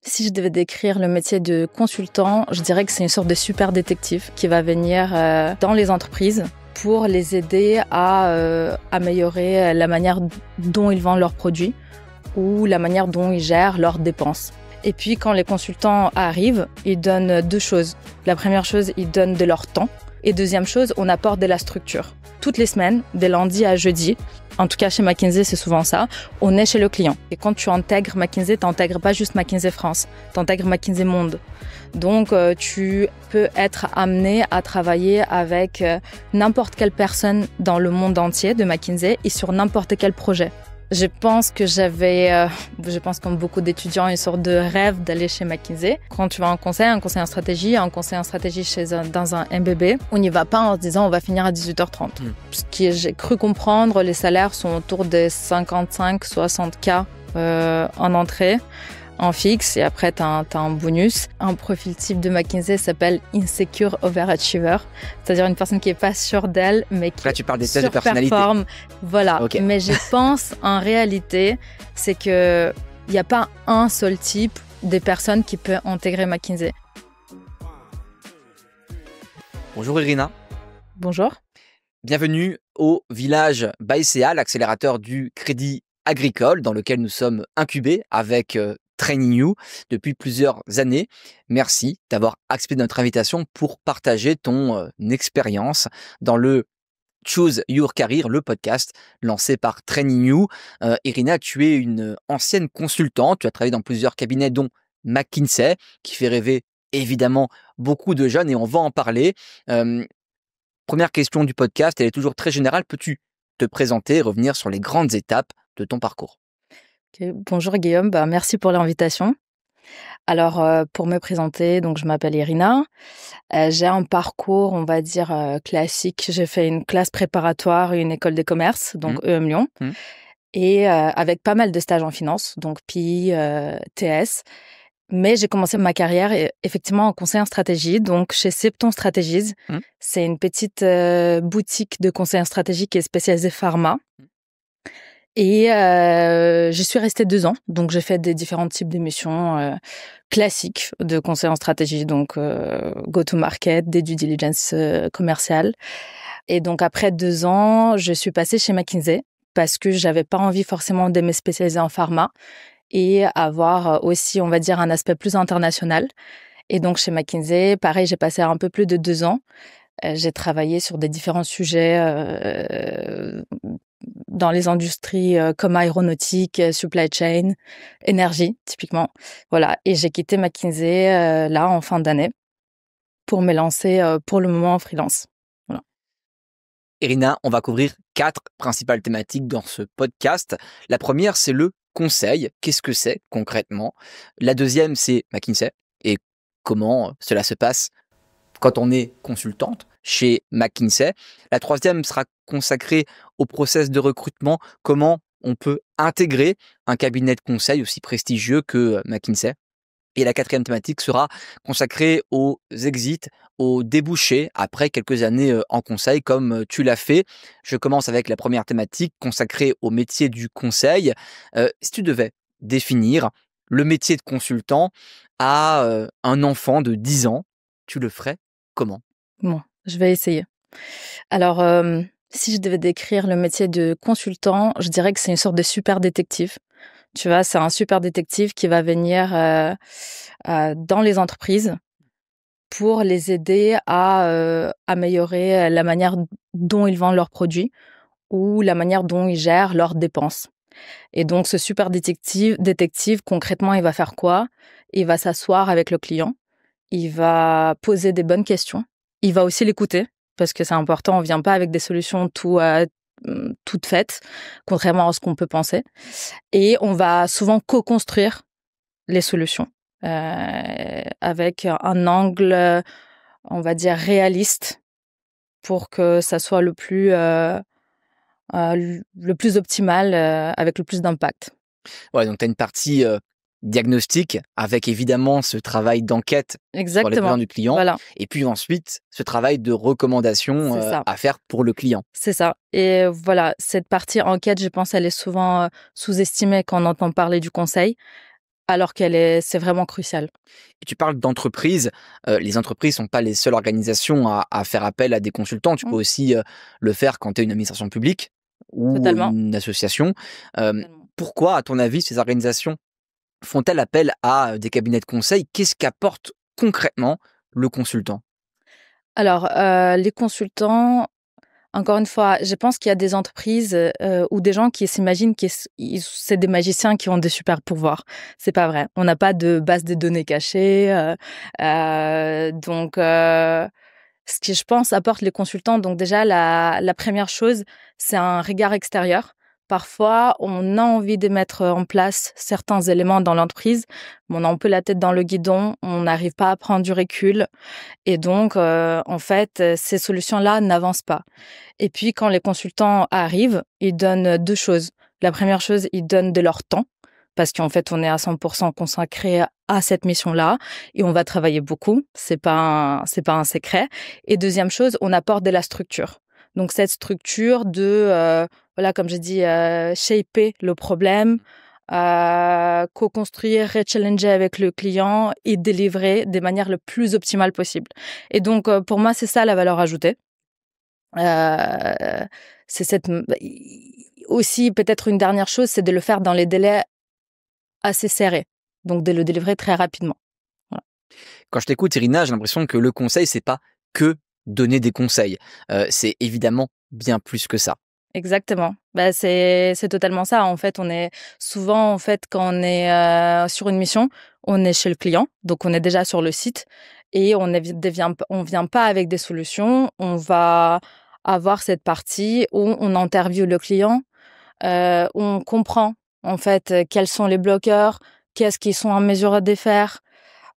Si je devais décrire le métier de consultant, je dirais que c'est une sorte de super détective qui va venir dans les entreprises pour les aider à améliorer la manière dont ils vendent leurs produits ou la manière dont ils gèrent leurs dépenses. Et puis quand les consultants arrivent, ils donnent deux choses. La première chose, ils donnent de leur temps. Et deuxième chose, on apporte de la structure. Toutes les semaines, de lundi à jeudi, en tout cas chez McKinsey, c'est souvent ça, on est chez le client. Et quand tu intègres McKinsey, tu n'intègres pas juste McKinsey France, tu intègres McKinsey Monde. Donc, tu peux être amené à travailler avec n'importe quelle personne dans le monde entier de McKinsey et sur n'importe quel projet. Je pense que j'avais, comme beaucoup d'étudiants, une sorte de rêve d'aller chez McKinsey. Quand tu vas en conseil en stratégie, dans un MBB, on n'y va pas en se disant on va finir à 18h30. Ce que j'ai cru comprendre, les salaires sont autour des 55-60K en entrée, en fixe, et après t'as un bonus. Un profil type de McKinsey s'appelle Insecure Overachiever, c'est-à-dire une personne qui est pas sûre d'elle, mais qui là tu parles des tests de personnalité. Voilà, Okay. Mais je pense en réalité, c'est que il n'y a pas un seul type de personne qui peut intégrer McKinsey. Bonjour Irina. Bonjour. Bienvenue au Village ByCA, l'accélérateur du crédit agricole dans lequel nous sommes incubés avec Training You depuis plusieurs années. Merci d'avoir accepté notre invitation pour partager ton expérience dans le Choose Your Career, le podcast lancé par Training You. Irina, tu es une ancienne consultante, tu as travaillé dans plusieurs cabinets dont McKinsey, qui fait rêver évidemment beaucoup de jeunes et on va en parler. Première question du podcast, elle est toujours très générale. Peux-tu te présenter et revenir sur les grandes étapes de ton parcours? Okay. Bonjour Guillaume, merci pour l'invitation. Alors, pour me présenter, donc je m'appelle Irina. J'ai un parcours, on va dire, classique. J'ai fait une classe préparatoire et une école de commerce, donc EM Lyon, et avec pas mal de stages en finance, donc PI, TS. Mais j'ai commencé ma carrière effectivement en conseil en stratégie, donc chez Septon Strategies. C'est une petite boutique de conseil en stratégie qui est spécialisée pharma. Et je suis restée 2 ans, donc j'ai fait des différents types d'émissions classiques de conseil en stratégie, donc go-to-market, des due diligence commerciales. Et donc après 2 ans, je suis passée chez McKinsey parce que j'avais pas envie forcément de me spécialiser en pharma et avoir aussi, on va dire, un aspect plus international. Et donc chez McKinsey, pareil, j'ai passé un peu plus de 2 ans. J'ai travaillé sur des différents sujets dans les industries comme aéronautique, supply chain, énergie, typiquement. Voilà. Et j'ai quitté McKinsey là en fin d'année pour me lancer pour le moment en freelance. Voilà. Irina, on va couvrir 4 principales thématiques dans ce podcast. La première, c'est le conseil. Qu'est-ce que c'est concrètement? La deuxième, c'est McKinsey et comment cela se passe quand on est consultante chez McKinsey. La troisième sera consacrée au process de recrutement, comment on peut intégrer un cabinet de conseil aussi prestigieux que McKinsey. Et la quatrième thématique sera consacrée aux exits, aux débouchés après quelques années en conseil comme tu l'as fait. Je commence avec la première thématique consacrée au métier du conseil. Si tu devais définir le métier de consultant à un enfant de 10 ans, tu le ferais comment? Bon, je vais essayer. Alors, si je devais décrire le métier de consultant, je dirais que c'est une sorte de super détective. Tu vois, c'est un super détective qui va venir dans les entreprises pour les aider à améliorer la manière dont ils vendent leurs produits ou la manière dont ils gèrent leurs dépenses. Et donc, ce super détective, concrètement, il va faire quoi? Il va s'asseoir avec le client, il va poser des bonnes questions, il va aussi l'écouter, parce que c'est important, on vient pas avec des solutions toutes faites, contrairement à ce qu'on peut penser. Et on va souvent co-construire les solutions avec un angle, on va dire, réaliste pour que ça soit le plus optimal, avec le plus d'impact. Ouais, donc tu as une partie diagnostic avec évidemment ce travail d'enquête sur les besoins du client. Voilà. Et puis ensuite, ce travail de recommandation à faire pour le client. C'est ça. Et voilà, cette partie enquête, je pense, elle est souvent sous-estimée quand on entend parler du conseil. alors c'est vraiment crucial. Et tu parles d'entreprises. Les entreprises sont pas les seules organisations à faire appel à des consultants. Tu peux aussi le faire quand tu es une administration publique ou Totalement. une association. Totalement. Pourquoi, à ton avis, ces organisations font-elles appel à des cabinets de conseil? Qu'est-ce qu'apporte concrètement le consultant? Alors, les consultants, encore une fois, je pense qu'il y a des entreprises ou des gens qui s'imaginent que c'est des magiciens qui ont des super pouvoirs. C'est pas vrai. On n'a pas de base de données cachée. Donc, ce que je pense apporte les consultants, donc déjà, la première chose, c'est un regard extérieur. Parfois, on a envie de mettre en place certains éléments dans l'entreprise, mais on a un peu la tête dans le guidon, on n'arrive pas à prendre du recul. Et donc, en fait, ces solutions-là n'avancent pas. Et puis, quand les consultants arrivent, ils donnent deux choses. La première chose, ils donnent de leur temps, parce qu'en fait, on est à 100% consacré à cette mission-là et on va travailler beaucoup. C'est pas un secret. Et deuxième chose, on apporte de la structure. Donc, cette structure de, voilà, comme j'ai dit, shaper le problème, co-construire, re-challenger avec le client et délivrer de manière le plus optimale possible. Et donc, pour moi, c'est ça la valeur ajoutée. C'est aussi peut-être une dernière chose, c'est de le faire dans les délais assez serrés, donc de le délivrer très rapidement. Voilà. Quand je t'écoute, Irina, j'ai l'impression que le conseil, c'est pas que donner des conseils. C'est évidemment bien plus que ça. Exactement. Bah, c'est totalement ça. En fait, on est souvent, en fait, quand on est sur une mission, on est chez le client, donc on est déjà sur le site et on vient pas avec des solutions. On va avoir cette partie où on interviewe le client, où on comprend en fait quels sont les bloqueurs, qu'est-ce qu'ils sont en mesure de défaire,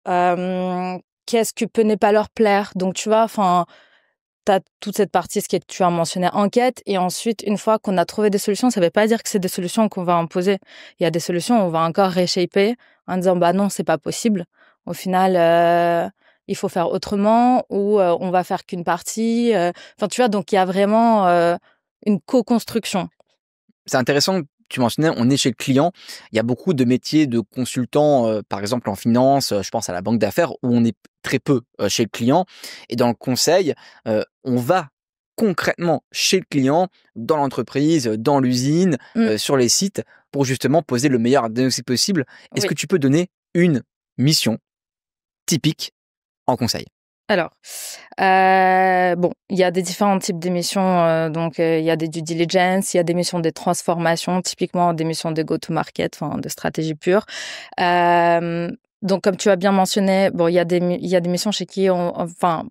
qu'est-ce qui peut ne pas leur plaire. Donc tu vois, enfin. T'as toute cette partie, ce que tu as mentionné, enquête. Et ensuite, une fois qu'on a trouvé des solutions, ça veut pas dire que c'est des solutions qu'on va imposer. Il y a des solutions où on va encore reshaper en disant, bah non, c'est pas possible. Au final, il faut faire autrement ou on va faire qu'une partie. Enfin, tu vois, donc il y a vraiment une co-construction. C'est intéressant, tu mentionnais, on est chez le client. Il y a beaucoup de métiers de consultants, par exemple en finance, je pense à la banque d'affaires, où on est très peu chez le client. Et dans le conseil, on va concrètement chez le client, dans l'entreprise, dans l'usine, sur les sites, pour justement poser le meilleur diagnostic possible. Est-ce que tu peux donner une mission typique en conseil? Alors, bon, il y a des différents types d'émissions. Donc, il y a des due diligence, il y a des missions de transformation, typiquement des missions de go-to-market, enfin de stratégie pure. Donc, comme tu as bien mentionné, bon, il y a des missions chez qui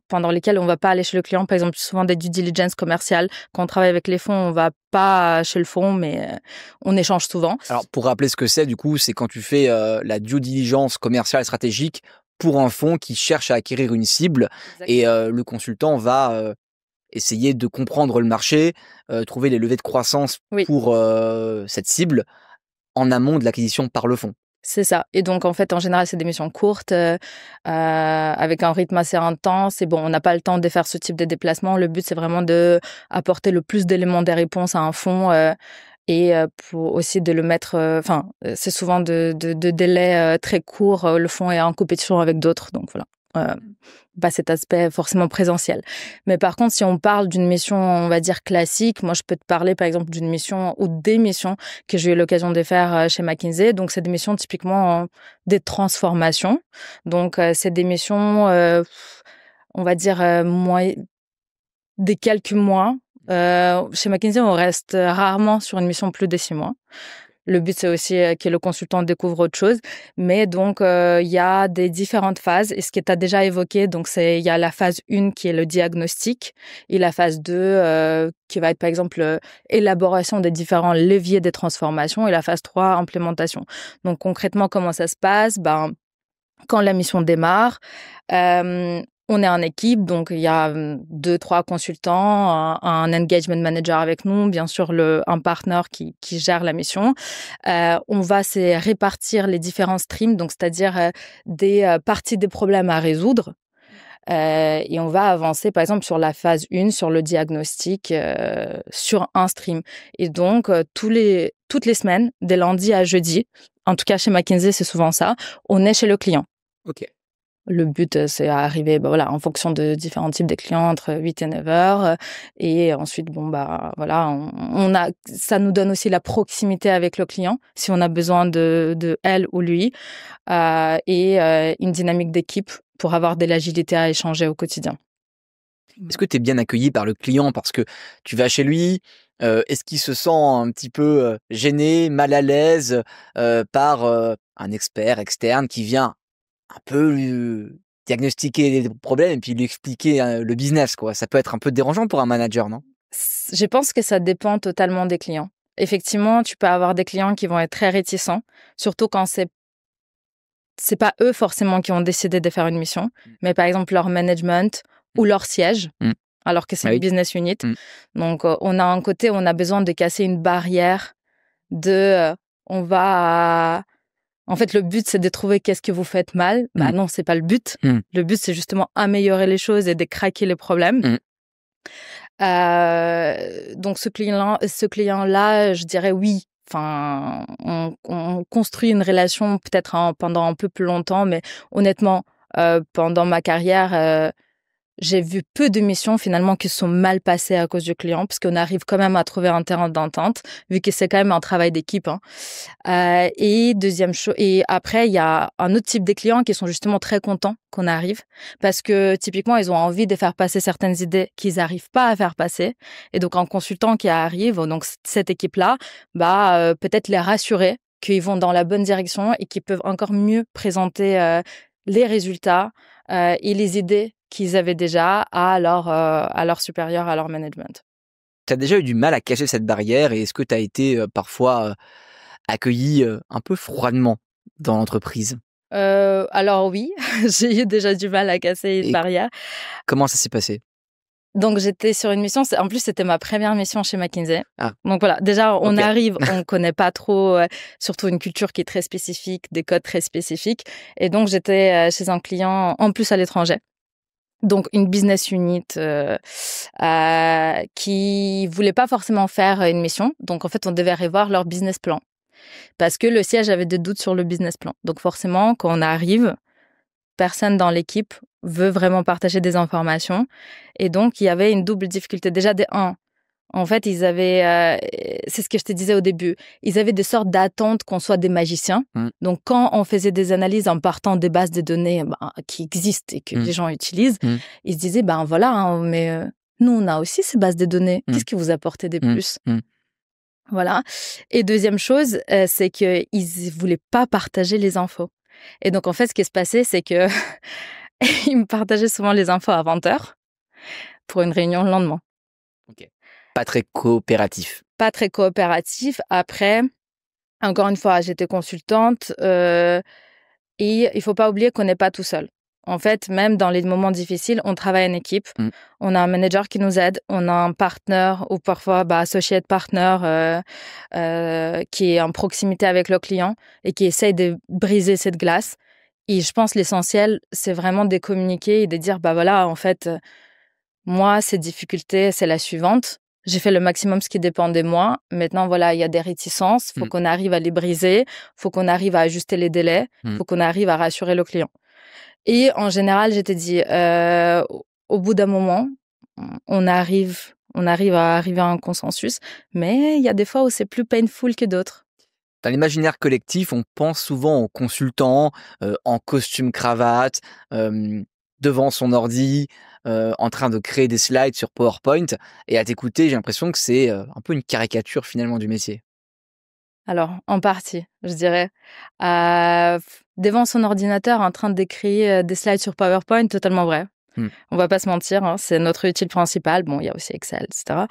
pendant lesquelles on va pas aller chez le client. Par exemple, souvent des due diligence commerciales. Quand on travaille avec les fonds, on va pas chez le fonds, mais on échange souvent. Alors, pour rappeler ce que c'est, du coup, c'est quand tu fais la due diligence commerciale et stratégique pour un fonds qui cherche à acquérir une cible. Exactement. Et le consultant va essayer de comprendre le marché, trouver les levées de croissance pour cette cible en amont de l'acquisition par le fonds. C'est ça. Et donc, en fait, en général, c'est des missions courtes, avec un rythme assez intense. Et bon, on n'a pas le temps de faire ce type de déplacement. Le but, c'est vraiment de apporter le plus d'éléments des réponses à un fonds et pour aussi de le mettre. C'est souvent de délais très courts. Le fonds est en compétition avec d'autres. Donc, voilà. Pas cet aspect forcément présentiel. Mais par contre, si on parle d'une mission, on va dire classique, moi je peux te parler par exemple d'une mission ou des missions que j'ai eu l'occasion de faire chez McKinsey. Donc c'est des missions typiquement des transformations. Donc c'est des missions, on va dire des quelques mois. Chez McKinsey, on reste rarement sur une mission plus de 6 mois. Le but, c'est aussi que le consultant découvre autre chose. Mais donc, il y a des différentes phases. Et ce que tu as déjà évoqué, donc il y a la phase 1 qui est le diagnostic et la phase 2 qui va être, par exemple, élaboration des différents leviers des transformations et la phase 3, implémentation. Donc, concrètement, comment ça se passe? Quand la mission démarre, on est en équipe, donc il y a 2-3 consultants, un engagement manager avec nous, bien sûr un partenaire qui gère la mission. On va se répartir les différents streams, donc c'est-à-dire des parties des problèmes à résoudre. Et on va avancer, par exemple, sur la phase 1, sur le diagnostic, sur un stream. Et donc, toutes les semaines, des lundis à jeudi, En tout cas, chez McKinsey, c'est souvent ça. On est chez le client. Ok. Le but, c'est d'arriver en fonction de différents types de clients, entre 8 et 9 heures. Et ensuite, ça nous donne aussi la proximité avec le client, si on a besoin de elle ou lui, et une dynamique d'équipe pour avoir de l'agilité à échanger au quotidien. Est-ce que tu es bien accueilli par le client parce que tu vas chez lui? Est-ce qu'il se sent un petit peu gêné, mal à l'aise par un expert externe qui vient un peu lui diagnostiquer les problèmes et puis lui expliquer le business, quoi? Ça peut être un peu dérangeant pour un manager, non? Je pense que ça dépend totalement des clients. Effectivement, tu peux avoir des clients qui vont être très réticents, surtout quand c'est pas eux forcément qui ont décidé de faire une mission, mais par exemple leur management ou leur siège, alors que c'est une business unit. Donc, on a un côté, on a besoin de casser une barrière on va... En fait, le but, c'est de trouver qu'est-ce que vous faites mal. Bah non, c'est pas le but. Le but, c'est justement améliorer les choses et de craquer les problèmes. Donc, ce client-là, je dirais oui. Enfin, on construit une relation peut-être pendant un peu plus longtemps, mais honnêtement, pendant ma carrière, j'ai vu peu de missions finalement qui sont mal passées à cause du client, parce qu'on arrive quand même à trouver un terrain d'entente, vu que c'est quand même un travail d'équipe. Et deuxième chose, et après il y a un autre type de clients qui sont justement très contents qu'on arrive, parce que typiquement ils ont envie de faire passer certaines idées qu'ils n'arrivent pas à faire passer, et donc un consultant qui arrive, donc cette équipe-là, peut-être les rassurer qu'ils vont dans la bonne direction et qu'ils peuvent encore mieux présenter les résultats et les idées qu'ils avaient déjà à leur supérieur, à leur management. Tu as déjà eu du mal à casser cette barrière et est-ce que tu as été parfois accueilli un peu froidement dans l'entreprise? Alors oui, j'ai eu déjà du mal à casser une barrière. Comment ça s'est passé? Donc j'étais sur une mission, en plus c'était ma première mission chez McKinsey. Ah. Donc voilà, déjà on arrive, on connaît pas trop, surtout une culture qui est très spécifique, des codes très spécifiques. Et donc j'étais chez un client, en plus à l'étranger. Donc une business unit qui voulait pas forcément faire une mission. Donc en fait on devait revoir leur business plan parce que le siège avait des doutes sur le business plan. Donc forcément quand on arrive, personne dans l'équipe veut vraiment partager des informations, et donc il y avait une double difficulté. Déjà en fait ils avaient, c'est ce que je te disais au début, ils avaient des sortes d'attentes qu'on soit des magiciens. Donc quand on faisait des analyses en partant des bases de données qui existent et que les gens utilisent, ils se disaient voilà, mais nous on a aussi ces bases de données, qu'est-ce que vous apportez de plus? Voilà. Et deuxième chose, c'est qu'ils voulaient pas partager les infos. Et donc en fait ce qui se passait, c'est que ils me partageaient souvent les infos à 20h pour une réunion le lendemain. Pas très coopératif. Pas très coopératif. Après, encore une fois, j'étais consultante et il faut pas oublier qu'on n'est pas tout seul. En fait, même dans les moments difficiles, on travaille en équipe. On a un manager qui nous aide, on a un partenaire ou parfois associate partner qui est en proximité avec le client et qui essaye de briser cette glace. Et je pense l'essentiel, c'est vraiment de communiquer et de dire voilà, en fait, moi, ces difficultés, c'est la suivante. J'ai fait le maximum ce qui dépend de moi. Maintenant, voilà, il y a des réticences. Il faut qu'on arrive à les briser. Il faut qu'on arrive à ajuster les délais. Il faut qu'on arrive à rassurer le client. Et en général, je t'ai dit, au bout d'un moment, on arrive à arriver à un consensus. Mais il y a des fois où c'est plus painful que d'autres. Dans l'imaginaire collectif, on pense souvent aux consultants en costume cravate, devant son ordi, en train de créer des slides sur PowerPoint. Et à t'écouter, j'ai l'impression que c'est un peu une caricature finalement du métier. Alors, en partie, je dirais. Devant son ordinateur, en train d'écrire des slides sur PowerPoint, totalement vrai. On va pas se mentir, hein, c'est notre outil principal. Bon, il y a aussi Excel, etc.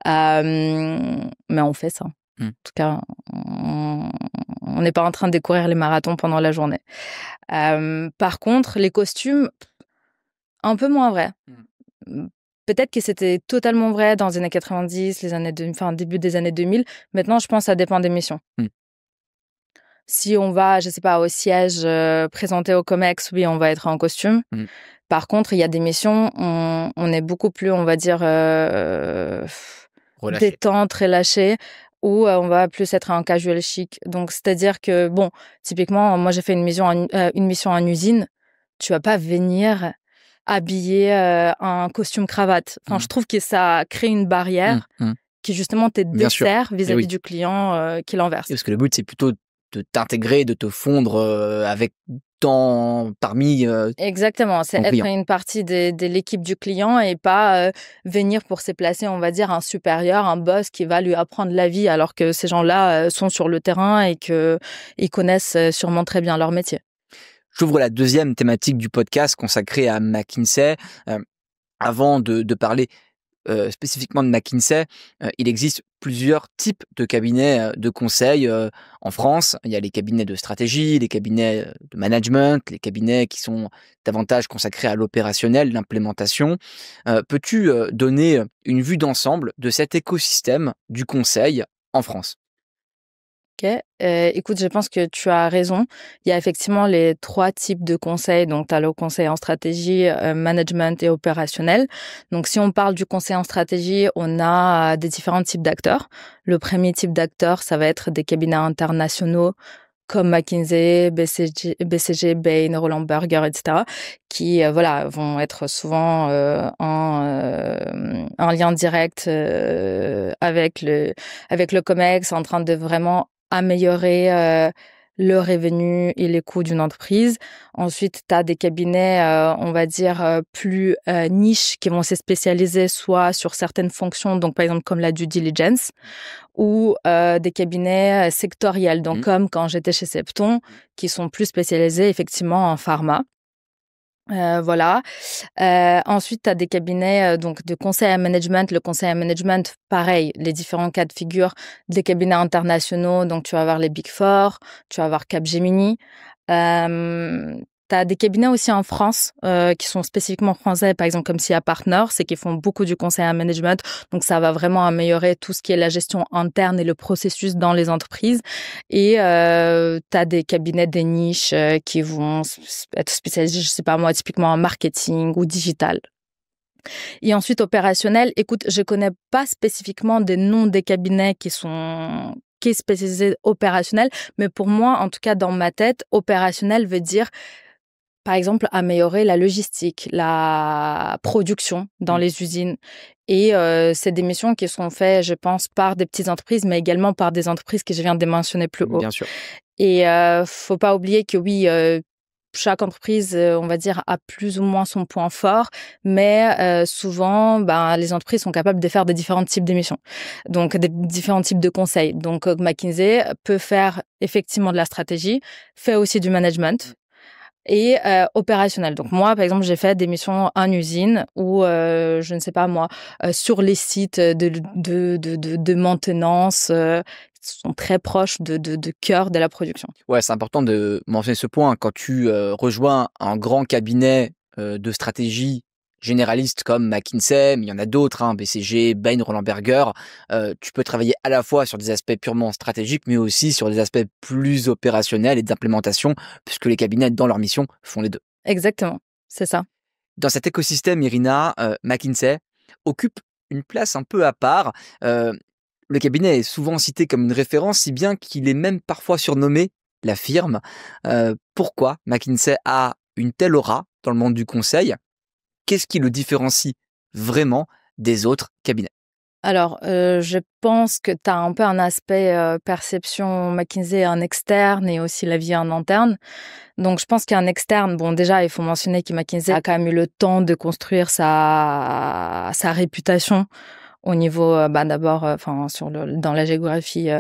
Mais on fait ça. En tout cas, on n'est pas en train de courir les marathons pendant la journée. Par contre, les costumes, un peu moins vrai. Peut-être que c'était totalement vrai dans les années 90, début des années 2000. Maintenant, je pense que ça dépend des missions. Si on va, je sais pas, au siège présenté au COMEX, oui, on va être en costume. Par contre, il y a des missions, on est beaucoup plus, on va dire, détente, relâché. ou on va plus être un casual chic. Donc, c'est-à-dire que, bon, typiquement, moi, j'ai fait une mission en usine. Tu vas pas venir habiller un costume cravate. Enfin, je trouve que ça crée une barrière qui, justement, te Bien sûr. dessert Eh vis-à-vis oui. du client qui l'enverse. Et parce que le but, c'est plutôt de t'intégrer, de te fondre avec parmi Exactement, c'est ton être client. une partie de l'équipe du client et pas venir pour se placer, on va dire, un supérieur, un boss qui va lui apprendre la vie alors que ces gens-là sont sur le terrain et qu'ils connaissent sûrement très bien leur métier. J'ouvre la deuxième thématique du podcast consacrée à McKinsey. Avant de parler spécifiquement de McKinsey, il existe plusieurs types de cabinets de conseil en France. Il y a les cabinets de stratégie, les cabinets de management, les cabinets qui sont davantage consacrés à l'opérationnel, l'implémentation. Peux-tu donner une vue d'ensemble de cet écosystème du conseil en France? Ok. Écoute, je pense que tu as raison. Il y a effectivement les 3 types de conseils. Donc, tu as le conseil en stratégie, management et opérationnel. Donc, si on parle du conseil en stratégie, on a des différents types d'acteurs. Le premier type d'acteurs, ça va être des cabinets internationaux comme McKinsey, Bain, Roland Berger, etc., qui voilà, vont être souvent en lien direct avec le COMEX, en train de vraiment améliorer le revenu et les coûts d'une entreprise. Ensuite, tu as des cabinets, on va dire, plus niches qui vont se spécialiser soit sur certaines fonctions, donc par exemple comme la due diligence, ou des cabinets sectoriels, donc comme quand j'étais chez Septon, qui sont plus spécialisés effectivement en pharma. Voilà. Ensuite, tu as des cabinets donc de conseil à management. Le conseil à management, pareil, les différents cas de figure des cabinets internationaux. Donc, tu vas avoir les Big Four, tu vas avoir Capgemini. Tu as des cabinets aussi en France qui sont spécifiquement français, par exemple comme SIA Partners, c'est qui font beaucoup du conseil à management. Donc, ça va vraiment améliorer tout ce qui est la gestion interne et le processus dans les entreprises. Et tu as des cabinets des niches qui vont être spécialisés, je sais pas moi, typiquement en marketing ou digital. Et ensuite, opérationnel, écoute, je connais pas spécifiquement des noms des cabinets qui est spécialisé opérationnel, mais pour moi, en tout cas dans ma tête, opérationnel veut dire par exemple, améliorer la logistique, la production dans les usines. Et c'est des missions qui sont faites, je pense, par des petites entreprises, mais également par des entreprises que je viens de mentionner plus haut. Bien sûr. Et faut pas oublier que oui, chaque entreprise, on va dire, a plus ou moins son point fort, mais souvent, les entreprises sont capables de faire des différents types d'émissions, donc des différents types de conseils. Donc McKinsey peut faire effectivement de la stratégie, fait aussi du management et opérationnel. Donc moi, par exemple, j'ai fait des missions en usine ou je ne sais pas moi, sur les sites de maintenance qui sont très proches de cœur de la production. Ouais, c'est important de mentionner ce point. Quand tu rejoins un grand cabinet de stratégie généraliste comme McKinsey, mais il y en a d'autres, BCG, Bain, Roland Berger, tu peux travailler à la fois sur des aspects purement stratégiques, mais aussi sur des aspects plus opérationnels et d'implémentation, puisque les cabinets, dans leur mission, font les deux. Exactement, c'est ça. Dans cet écosystème, Irina, McKinsey occupe une place un peu à part. Le cabinet est souvent cité comme une référence, si bien qu'il est même parfois surnommé la firme. Pourquoi McKinsey a une telle aura dans le monde du conseil? Qu'est-ce qui le différencie vraiment des autres cabinets? Alors, je pense que tu as un peu un aspect perception McKinsey en externe et aussi la vie en interne. Donc, je pense qu'en externe, bon, déjà, il faut mentionner que McKinsey a quand même eu le temps de construire sa réputation au niveau, d'abord, dans la géographie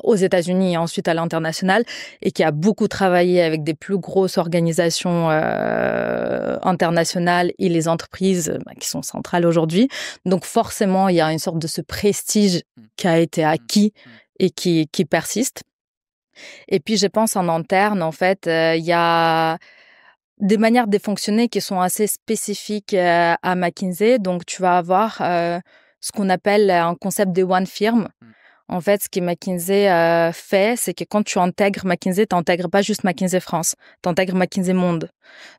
aux États-Unis et ensuite à l'international, et qui a beaucoup travaillé avec des plus grosses organisations internationales et les entreprises qui sont centrales aujourd'hui. Donc forcément, il y a une sorte de ce prestige qui a été acquis et qui persiste. Et puis, je pense en interne, en fait, il y a des manières de fonctionner qui sont assez spécifiques à McKinsey. Donc, tu vas avoir ce qu'on appelle un concept de one firm. En fait, ce que McKinsey fait, c'est que quand tu intègres McKinsey, tu n'intègres pas juste McKinsey France, tu intègres McKinsey Monde.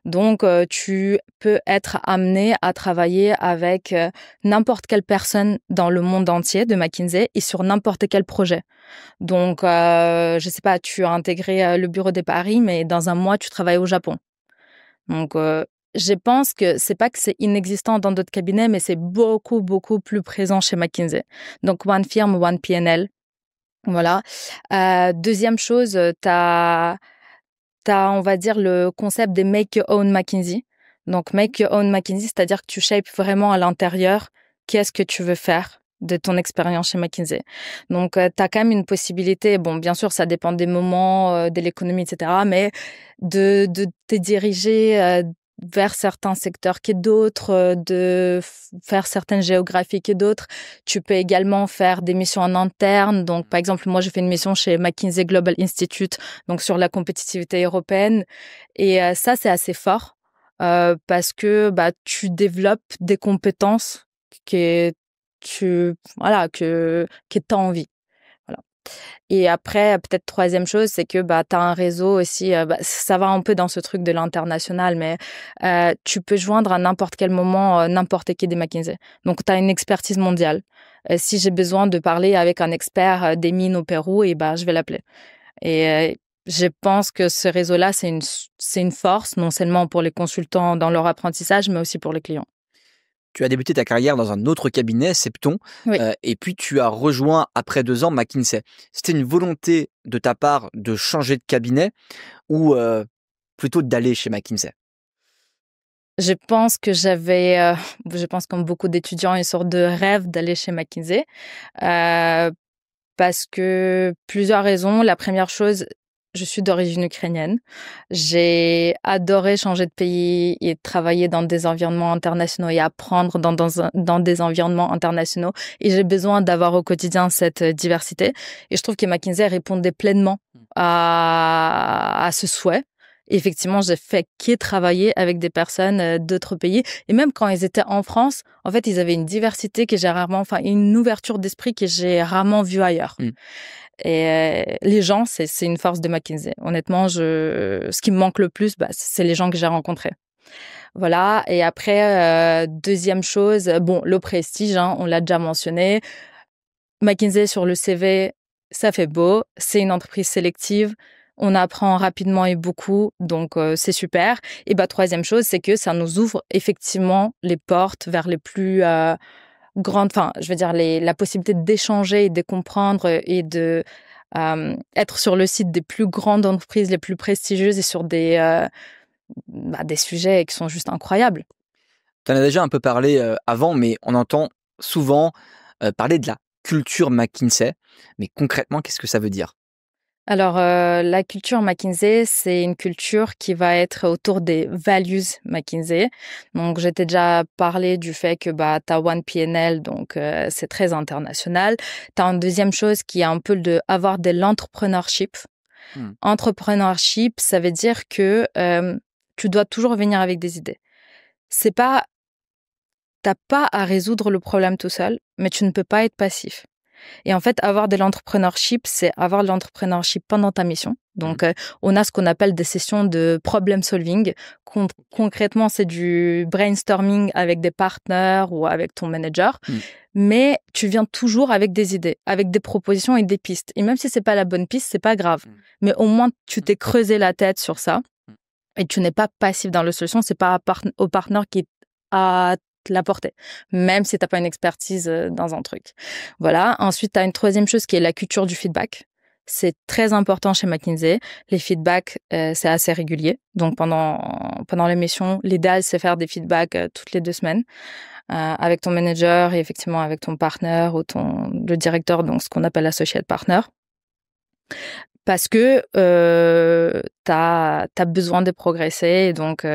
Donc, tu peux être amené à travailler avec n'importe quelle personne dans le monde entier de McKinsey et sur n'importe quel projet. Donc, je sais pas, tu as intégré le bureau de Paris, mais dans un mois, tu travailles au Japon. Donc, je pense que c'est pas que c'est inexistant dans d'autres cabinets, mais c'est beaucoup, beaucoup plus présent chez McKinsey. Donc, one firm, one P&L. Voilà. Deuxième chose, t'as, on va dire, le concept des make your own McKinsey. Donc, make your own McKinsey, c'est-à-dire que tu shapes vraiment à l'intérieur qu'est-ce que tu veux faire de ton expérience chez McKinsey. Donc, tu as quand même une possibilité, bon, bien sûr, ça dépend des moments, de l'économie, etc., mais de te diriger vers certains secteurs que d'autres, de faire certaines géographies que d'autres. Tu peux également faire des missions en interne. Donc, par exemple, moi, je fais une mission chez McKinsey Global Institute, donc sur la compétitivité européenne. Et ça, c'est assez fort parce que tu développes des compétences que que t'as envie. Voilà. Et après, peut-être troisième chose, c'est que t'as un réseau aussi. Ça va un peu dans ce truc de l'international, mais tu peux joindre à n'importe quel moment n'importe qui des McKinsey. Donc, t'as une expertise mondiale. Si j'ai besoin de parler avec un expert des mines au Pérou, et je vais l'appeler. Et je pense que ce réseau-là, c'est une force, non seulement pour les consultants dans leur apprentissage, mais aussi pour les clients. Tu as débuté ta carrière dans un autre cabinet, Septon, Oui. Et puis tu as rejoint après 2 ans McKinsey. C'était une volonté de ta part de changer de cabinet ou plutôt d'aller chez McKinsey? Je pense que je pense comme beaucoup d'étudiants, une sorte de rêve d'aller chez McKinsey parce que plusieurs raisons. La première chose, je suis d'origine ukrainienne. J'ai adoré changer de pays et travailler dans des environnements internationaux et apprendre dans des environnements internationaux. Et j'ai besoin d'avoir au quotidien cette diversité. Et je trouve que McKinsey répondait pleinement à ce souhait. Et effectivement, j'ai fait que travailler avec des personnes d'autres pays. Et même quand ils étaient en France, en fait, ils avaient une diversité que j'ai rarement, une ouverture d'esprit que j'ai rarement vue ailleurs. Et les gens, c'est une force de McKinsey. Honnêtement, ce qui me manque le plus, c'est les gens que j'ai rencontrés. Voilà. Et après, deuxième chose, le prestige, on l'a déjà mentionné. McKinsey sur le CV, ça fait beau. C'est une entreprise sélective. On apprend rapidement et beaucoup, donc c'est super. Et troisième chose, c'est que ça nous ouvre effectivement les portes vers les plus grande, la possibilité d'échanger et de comprendre et de être sur le site des plus grandes entreprises, les plus prestigieuses et sur des sujets qui sont juste incroyables. Tu en as déjà un peu parlé avant, mais on entend souvent parler de la culture McKinsey. Mais concrètement, qu'est-ce que ça veut dire? Alors, la culture McKinsey, c'est une culture qui va être autour des values McKinsey. Donc, j'ai déjà parlé du fait que t'as One P&L, donc c'est très international. T'as une deuxième chose qui est un peu avoir de l'entrepreneurship. Entrepreneurship, ça veut dire que tu dois toujours venir avec des idées. T'as pas à résoudre le problème tout seul, mais tu ne peux pas être passif. Et en fait, avoir de l'entrepreneurship, c'est avoir de l'entrepreneurship pendant ta mission. Donc, on a ce qu'on appelle des sessions de problem solving. Concrètement, c'est du brainstorming avec des partenaires ou avec ton manager. Mais tu viens toujours avec des idées, avec des propositions et des pistes. Et même si c'est pas la bonne piste, c'est pas grave. Mais au moins, tu t'es creusé la tête sur ça. Et tu n'es pas passif dans la solution. C'est pas au partenaire qui a la porter, même si t'as pas une expertise dans un truc. Voilà. Ensuite, t'as une troisième chose qui est la culture du feedback. C'est très important chez McKinsey. Les feedbacks, c'est assez régulier. Donc, pendant l'émission, l'idéal, c'est faire des feedbacks toutes les 2 semaines avec ton manager et effectivement avec ton partenaire ou le directeur, donc ce qu'on appelle associate partner. Parce que t'as besoin de progresser et donc...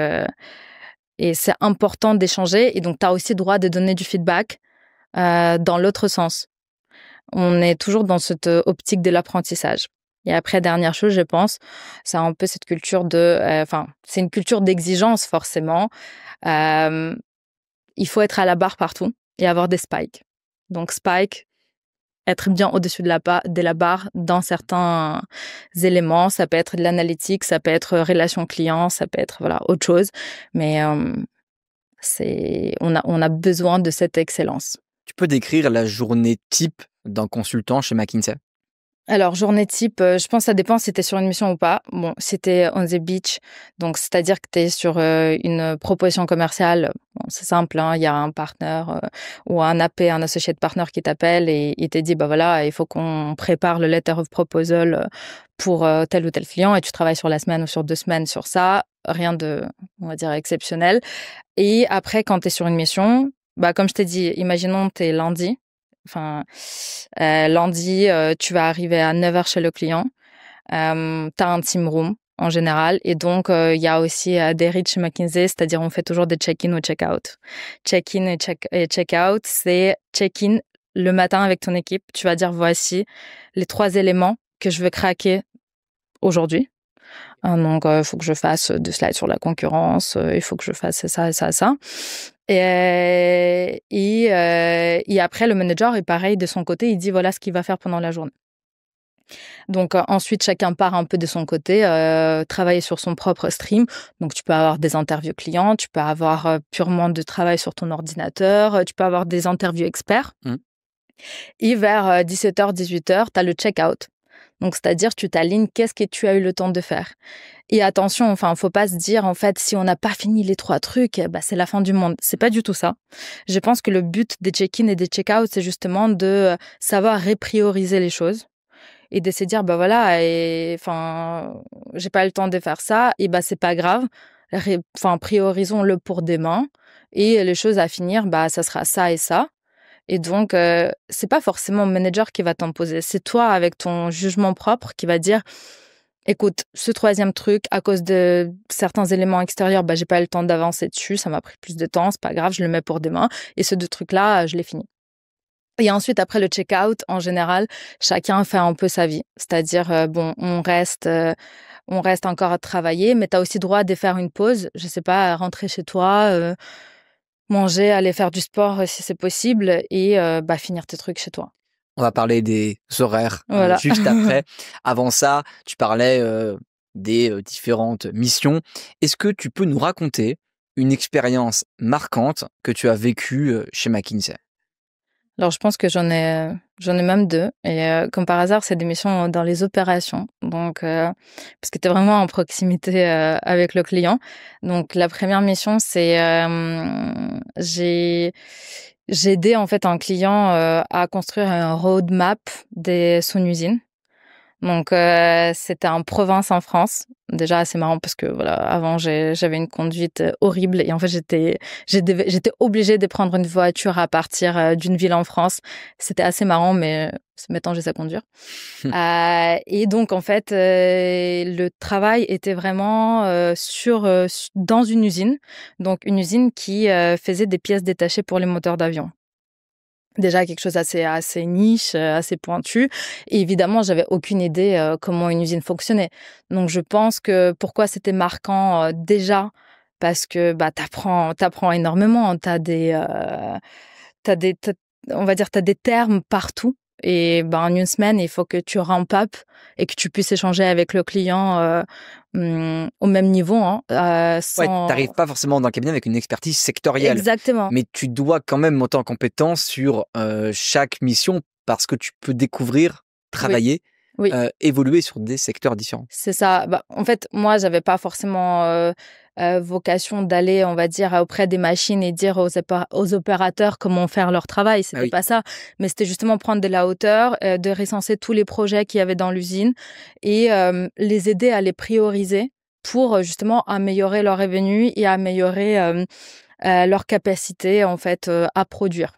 Et c'est important d'échanger. Et donc, tu as aussi le droit de donner du feedback dans l'autre sens. On est toujours dans cette optique de l'apprentissage. Et après, dernière chose, je pense, c'est un peu cette culture c'est une culture d'exigence, forcément. Il faut être à la barre partout et avoir des spikes. Donc, spike, être bien au-dessus de la barre dans certains éléments. Ça peut être de l'analytique, ça peut être relation client, ça peut être voilà autre chose. Mais on a besoin de cette excellence. Tu peux décrire la journée type d'un consultant chez McKinsey? Alors, journée type, je pense que ça dépend si tu es sur une mission ou pas. Bon, si tu es on the beach, donc c'est-à-dire que tu es sur une proposition commerciale, bon, c'est simple, hein, il y a un partenaire ou un AP, un associate partner qui t'appelle et il te dit, bah voilà, il faut qu'on prépare le letter of proposal pour tel ou tel client et tu travailles sur la semaine ou sur 2 semaines sur ça. Rien de, on va dire, exceptionnel. Et après, quand tu es sur une mission, bah comme je t'ai dit, imaginons tu es lundi. Enfin, lundi, tu vas arriver à 9h chez le client. Tu as un team room en général. Et donc, il y a aussi des reads chez McKinsey, c'est-à-dire on fait toujours des check-in ou check-out. Check-in et check-out, c'est check-in le matin avec ton équipe. Tu vas dire, voici les 3 éléments que je veux craquer aujourd'hui. Donc, il faut que je fasse des slides sur la concurrence, il faut que je fasse ça, ça, ça. Et après, le manager est pareil de son côté, il dit voilà ce qu'il va faire pendant la journée. Donc, ensuite, chacun part un peu de son côté, travailler sur son propre stream. Donc, tu peux avoir des interviews clients, tu peux avoir purement de travail sur ton ordinateur, tu peux avoir des interviews experts. Et vers 17h, 18h, tu as le check-out. Donc, c'est-à-dire, tu t'alignes, qu'est-ce que tu as eu le temps de faire? Et attention, enfin, faut pas se dire, en fait, si on n'a pas fini les 3 trucs, bah, c'est la fin du monde. C'est pas du tout ça. Je pense que le but des check-in et des check-out, c'est justement de savoir réprioriser les choses et de se dire, bah voilà, et enfin, j'ai pas le temps de faire ça, et bah, c'est pas grave. Enfin, priorisons-le pour demain et les choses à finir, bah, ça sera ça et ça. Et donc, c'est pas forcément le manager qui va t'imposer. C'est toi, avec ton jugement propre, qui va dire, écoute, ce 3e truc, à cause de certains éléments extérieurs, bah, j'ai pas eu le temps d'avancer dessus, ça m'a pris plus de temps, c'est pas grave, je le mets pour demain. Et ces 2 trucs-là, je les finis. Et ensuite, après le check-out, en général, chacun fait un peu sa vie. C'est-à-dire, bon, on reste encore à travailler, mais tu as aussi droit de faire une pause. Je sais pas, rentrer chez toi, manger, aller faire du sport si c'est possible et bah, finir tes trucs chez toi. On va parler des horaires Voilà. juste après. Avant ça, tu parlais des différentes missions. Est-ce que tu peux nous raconter une expérience marquante que tu as vécue chez McKinsey? Alors, je pense que j'en ai même 2 et comme par hasard, c'est des missions dans les opérations. Donc parce que tu es vraiment en proximité avec le client. Donc la première mission, c'est j'ai aidé en fait un client à construire un roadmap de son usine. Donc c'était en province en France. Déjà assez marrant parce que voilà, avant j'avais une conduite horrible et en fait j'étais obligée de prendre une voiture à partir d'une ville en France. C'était assez marrant, mais maintenant je sais conduire. Et donc en fait le travail était vraiment dans une usine. Donc une usine qui faisait des pièces détachées pour les moteurs d'avion. Déjà quelque chose assez niche, assez pointu. Et évidemment, j'avais aucune idée comment une usine fonctionnait. Donc je pense que pourquoi c'était marquant déjà, parce que bah t'apprends énormément. On va dire t'as des termes partout. Et ben en une semaine, il faut que tu ramp up et que tu puisses échanger avec le client au même niveau. Ouais, t'arrives pas forcément dans le cabinet avec une expertise sectorielle. Exactement. Mais tu dois quand même monter en compétence sur chaque mission parce que tu peux découvrir, travailler, Oui. évoluer sur des secteurs différents. C'est ça. Bah, en fait, moi, j'avais pas forcément vocation d'aller, on va dire, auprès des machines et dire aux opérateurs comment faire leur travail. C'était pas ça. Mais c'était justement prendre de la hauteur, de recenser tous les projets qu'il y avait dans l'usine et les aider à les prioriser pour justement améliorer leurs revenus et améliorer leur capacité, en fait, à produire.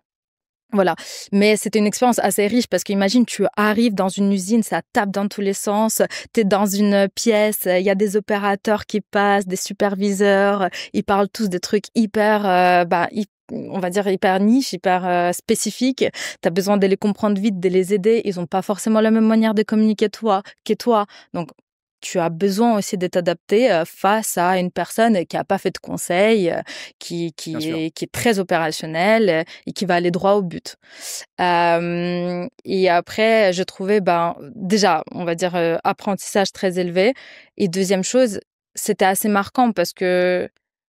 Voilà. Mais c'était une expérience assez riche parce qu'imagine, tu arrives dans une usine, ça tape dans tous les sens, t'es dans une pièce, il y a des opérateurs qui passent, des superviseurs, ils parlent tous des trucs hyper, on va dire hyper niche, hyper spécifiques. T'as besoin de les comprendre vite, de les aider. Ils ont pas forcément la même manière de communiquer que toi. Donc, tu as besoin aussi de t'adapter face à une personne qui a pas fait de conseil, qui est très opérationnelle et qui va aller droit au but. Et après, je trouvais, déjà, on va dire, apprentissage très élevé. Et deuxième chose, c'était assez marquant parce que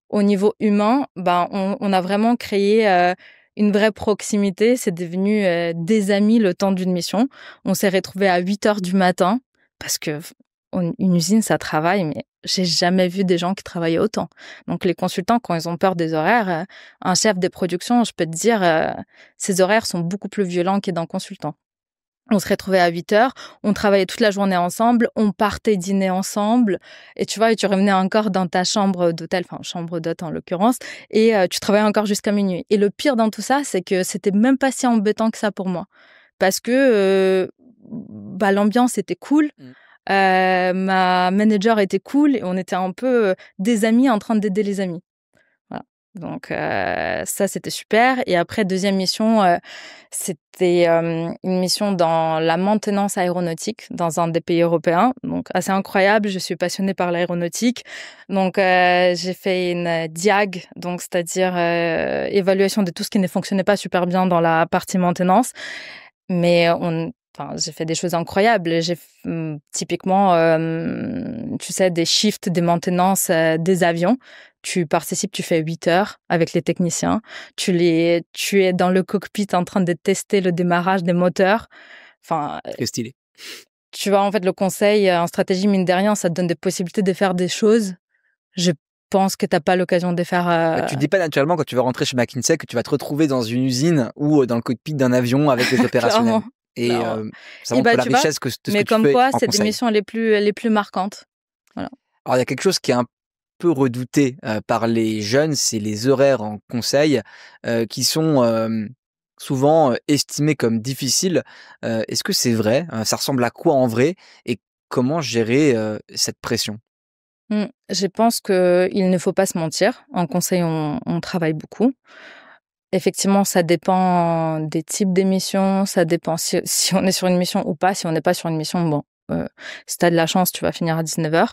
au niveau humain, on a vraiment créé une vraie proximité. C'est devenu des amis le temps d'une mission. On s'est retrouvés à 8h du matin parce que une usine, ça travaille, mais j'ai jamais vu des gens qui travaillaient autant. Donc, les consultants, quand ils ont peur des horaires, un chef de production, je peux te dire, ses horaires sont beaucoup plus violents qu'un consultant. On se retrouvait à 8h, on travaillait toute la journée ensemble, on partait dîner ensemble, et tu revenais encore dans ta chambre d'hôtel, enfin chambre d'hôte en l'occurrence, et tu travaillais encore jusqu'à minuit. Et le pire dans tout ça, c'est que c'était même pas si embêtant que ça pour moi, parce que l'ambiance était cool, ma manager était cool, et on était un peu des amis en train d'aider les amis. Voilà. Donc ça, c'était super. Et après, deuxième mission, c'était une mission dans la maintenance aéronautique dans un des pays européens. Donc assez incroyable, je suis passionnée par l'aéronautique. Donc j'ai fait une DIAG, donc c'est-à-dire évaluation de tout ce qui ne fonctionnait pas super bien dans la partie maintenance. Mais j'ai fait des choses incroyables. J'ai typiquement, tu sais, des shifts de maintenance des avions. Tu participes, tu fais 8 heures avec les techniciens. Tu es dans le cockpit en train de tester le démarrage des moteurs. Très stylé. Tu vois, en fait, le conseil en stratégie, mine de rien, ça te donne des possibilités de faire des choses. Je pense que t'as pas l'occasion de faire. Tu dis pas naturellement quand tu vas rentrer chez McKinsey que tu vas te retrouver dans une usine ou dans le cockpit d'un avion avec les opérationnels. Et ça montre la richesse que ce que tu fais en conseil. Mais comme quoi, c'est des missions les plus marquantes. Voilà. Alors, il y a quelque chose qui est un peu redouté par les jeunes, c'est les horaires en conseil qui sont souvent estimés comme difficiles. Est-ce que c'est vrai? Ça ressemble à quoi en vrai? Et comment gérer cette pression? Je pense qu'il ne faut pas se mentir. En conseil, on travaille beaucoup. Effectivement, ça dépend des types d'émissions, ça dépend si on est sur une mission ou pas. Si on n'est pas sur une mission, si tu as de la chance, tu vas finir à 19h.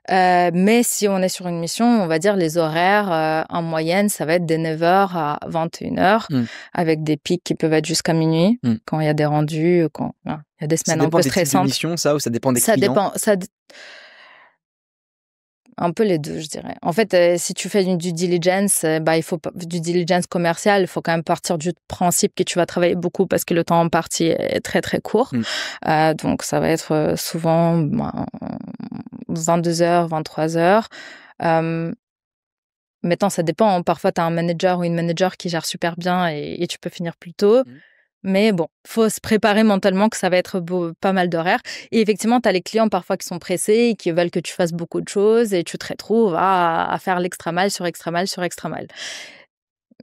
Mais si on est sur une mission, on va dire les horaires, en moyenne, ça va être de 9h à 21h, avec des pics qui peuvent être jusqu'à minuit, quand il y a des rendus, quand il y a des semaines un peu stressantes. Ça dépend des types de missions, ça, ou ça dépend des clients? Un peu les deux, je dirais. En fait, si tu fais du diligence, il faut du diligence commercial, il faut quand même partir du principe que tu vas travailler beaucoup parce que le temps en partie est très très court. Donc ça va être souvent 22h, 23h. Maintenant, ça dépend. Parfois, tu as un manager ou une manager qui gère super bien et tu peux finir plus tôt. Mais bon, faut se préparer mentalement que ça va être pas mal d'horaires. Et effectivement, tu as les clients parfois qui sont pressés et qui veulent que tu fasses beaucoup de choses et tu te retrouves à faire l'extra mal sur extra mal sur extra mal.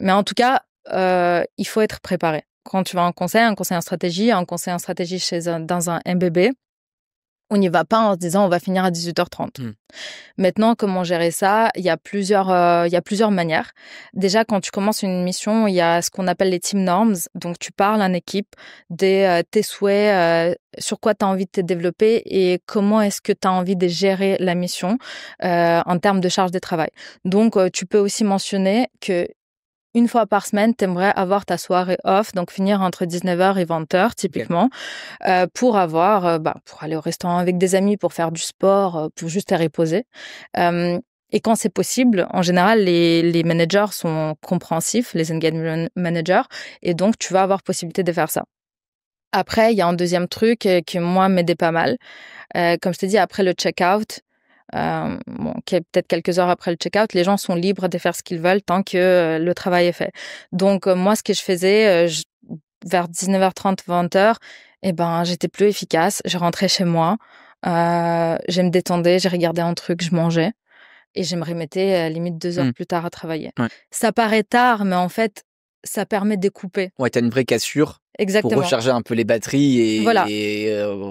Mais en tout cas, il faut être préparé. Quand tu vas en conseil en stratégie, dans un MBB, on n'y va pas en se disant on va finir à 18h30. Maintenant, comment gérer ça? Il y a plusieurs manières. Déjà, quand tu commences une mission, il y a ce qu'on appelle les team norms. Donc, tu parles en équipe de tes souhaits, sur quoi tu as envie de te développer et comment est-ce que tu as envie de gérer la mission en termes de charge de travail. Donc, tu peux aussi mentionner que une fois par semaine, tu aimerais avoir ta soirée off, donc finir entre 19h et 20h typiquement, pour aller au restaurant avec des amis, pour faire du sport, pour juste te reposer. Et quand c'est possible, en général, les managers sont compréhensifs, les engagement managers, et donc tu vas avoir possibilité de faire ça. Après, il y a un deuxième truc qui, moi, m'aidait pas mal. Comme je t'ai dit, après le check-out, peut-être quelques heures après le check-out, les gens sont libres de faire ce qu'ils veulent tant que le travail est fait. Donc, moi, ce que je faisais, vers 19h30, 20h, j'étais plus efficace. Je rentrais chez moi, je me détendais, j'ai regardé un truc, je mangeais et je me remettais limite 2 heures plus tard à travailler. Ouais. Ça paraît tard, mais en fait, ça permet de découper. Ouais, t'as une vraie cassure. Exactement. Pour recharger un peu les batteries et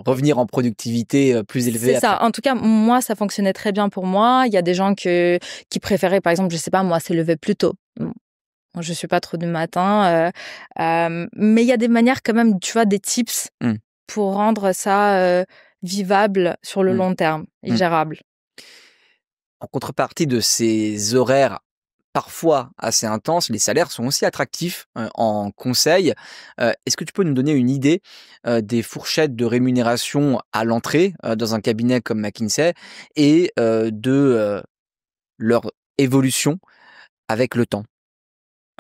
revenir en productivité plus élevée. C'est ça. En tout cas, moi, ça fonctionnait très bien pour moi. Il y a des gens qui préféraient, par exemple, je sais pas, moi, se lever plus tôt. Moi, je suis pas trop du matin. Mais il y a des manières quand même, tu vois, des tips pour rendre ça vivable sur le long terme et gérable. En contrepartie de ces horaires parfois assez intenses, les salaires sont aussi attractifs en conseil. Est-ce que tu peux nous donner une idée des fourchettes de rémunération à l'entrée dans un cabinet comme McKinsey et de leur évolution avec le temps?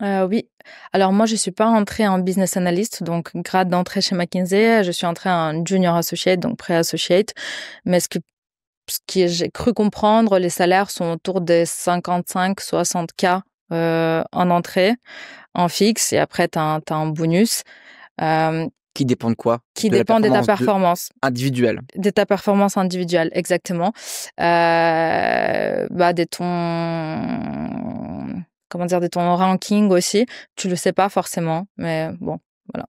Oui. Alors moi, je suis pas entrée en business analyst, donc grade d'entrée chez McKinsey. Je suis entrée en junior associate, donc pré-associate. Mais j'ai cru comprendre, les salaires sont autour des 55-60 K en entrée, en fixe, et après, tu as un bonus Qui dépend de quoi? qui De la dépend de ta performance performance. individuelle. De ta performance individuelle, exactement. De ton, comment dire, de ton ranking aussi. Tu le sais pas forcément, mais bon, voilà.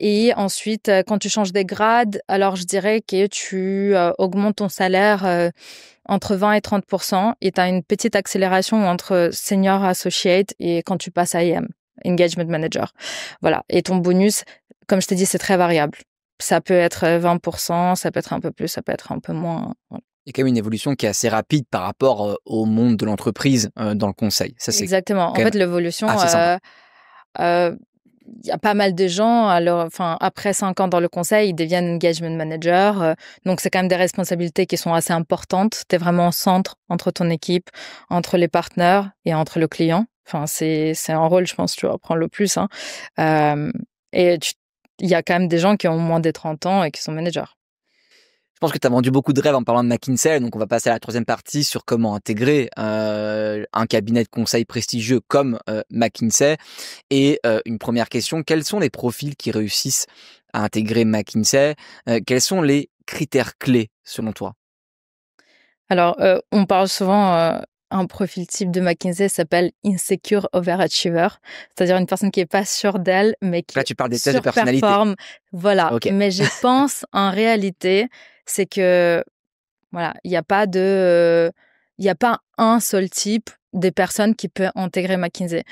Et ensuite, quand tu changes des grades, alors je dirais que tu augmentes ton salaire entre 20 et 30%, et tu as une petite accélération entre senior associate et quand tu passes à IM, engagement manager. Voilà. Et ton bonus, comme je t'ai dit, c'est très variable. Ça peut être 20%, ça peut être un peu plus, ça peut être un peu moins. Voilà. Il y a quand même une évolution qui est assez rapide par rapport au monde de l'entreprise dans le conseil. Ça, c'est Exactement. En quand fait, même l'évolution, assez sympa. il y a pas mal de gens, alors, enfin, après 5 ans dans le conseil, ils deviennent engagement manager. Donc, c'est quand même des responsabilités qui sont assez importantes. Tu es vraiment au centre entre ton équipe, entre les partenaires et entre le client. Enfin, c'est un rôle, je pense, tu vas prendre le plus. Hein. Et il y a quand même des gens qui ont moins de 30 ans et qui sont managers. Je pense que tu as vendu beaucoup de rêves en parlant de McKinsey, donc on va passer à la troisième partie sur comment intégrer un cabinet de conseil prestigieux comme McKinsey. Et une première question, quels sont les profils qui réussissent à intégrer McKinsey? Quels sont les critères clés selon toi? Alors, on parle souvent, un profil type de McKinsey s'appelle insecure overachiever, c'est-à-dire une personne qui est pas sûre d'elle, mais qui Là, tu parles des tests de personnalité. surperforme. Voilà. Ok. Mais je pense, en réalité, c'est que, voilà, il y a pas un seul type de personne qui peut intégrer McKinsey.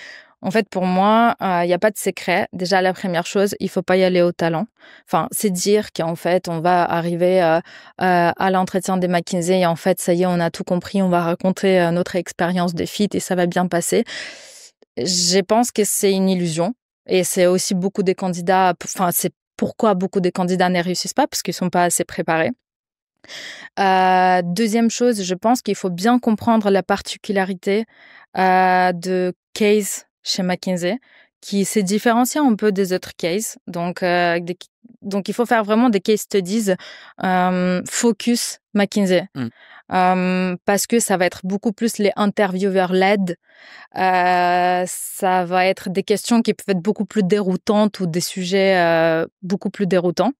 En fait, pour moi, il y a pas de secret. Déjà, la première chose, il faut pas y aller au talent. Enfin, c'est dire qu'en fait, on va arriver à l'entretien des McKinsey et en fait, ça y est, on a tout compris, on va raconter notre expérience de fit et ça va bien passer. Je pense que c'est une illusion et c'est aussi beaucoup des candidats, enfin, c'est pourquoi beaucoup des candidats ne réussissent pas, parce qu'ils sont pas assez préparés. Deuxième chose, je pense qu'il faut bien comprendre la particularité de case chez McKinsey, qui se différencie un peu des autres cases. Donc, il faut faire vraiment des case studies focus McKinsey. Parce que ça va être beaucoup plus les interviewers led. Ça va être des questions qui peuvent être beaucoup plus déroutantes ou des sujets beaucoup plus déroutants.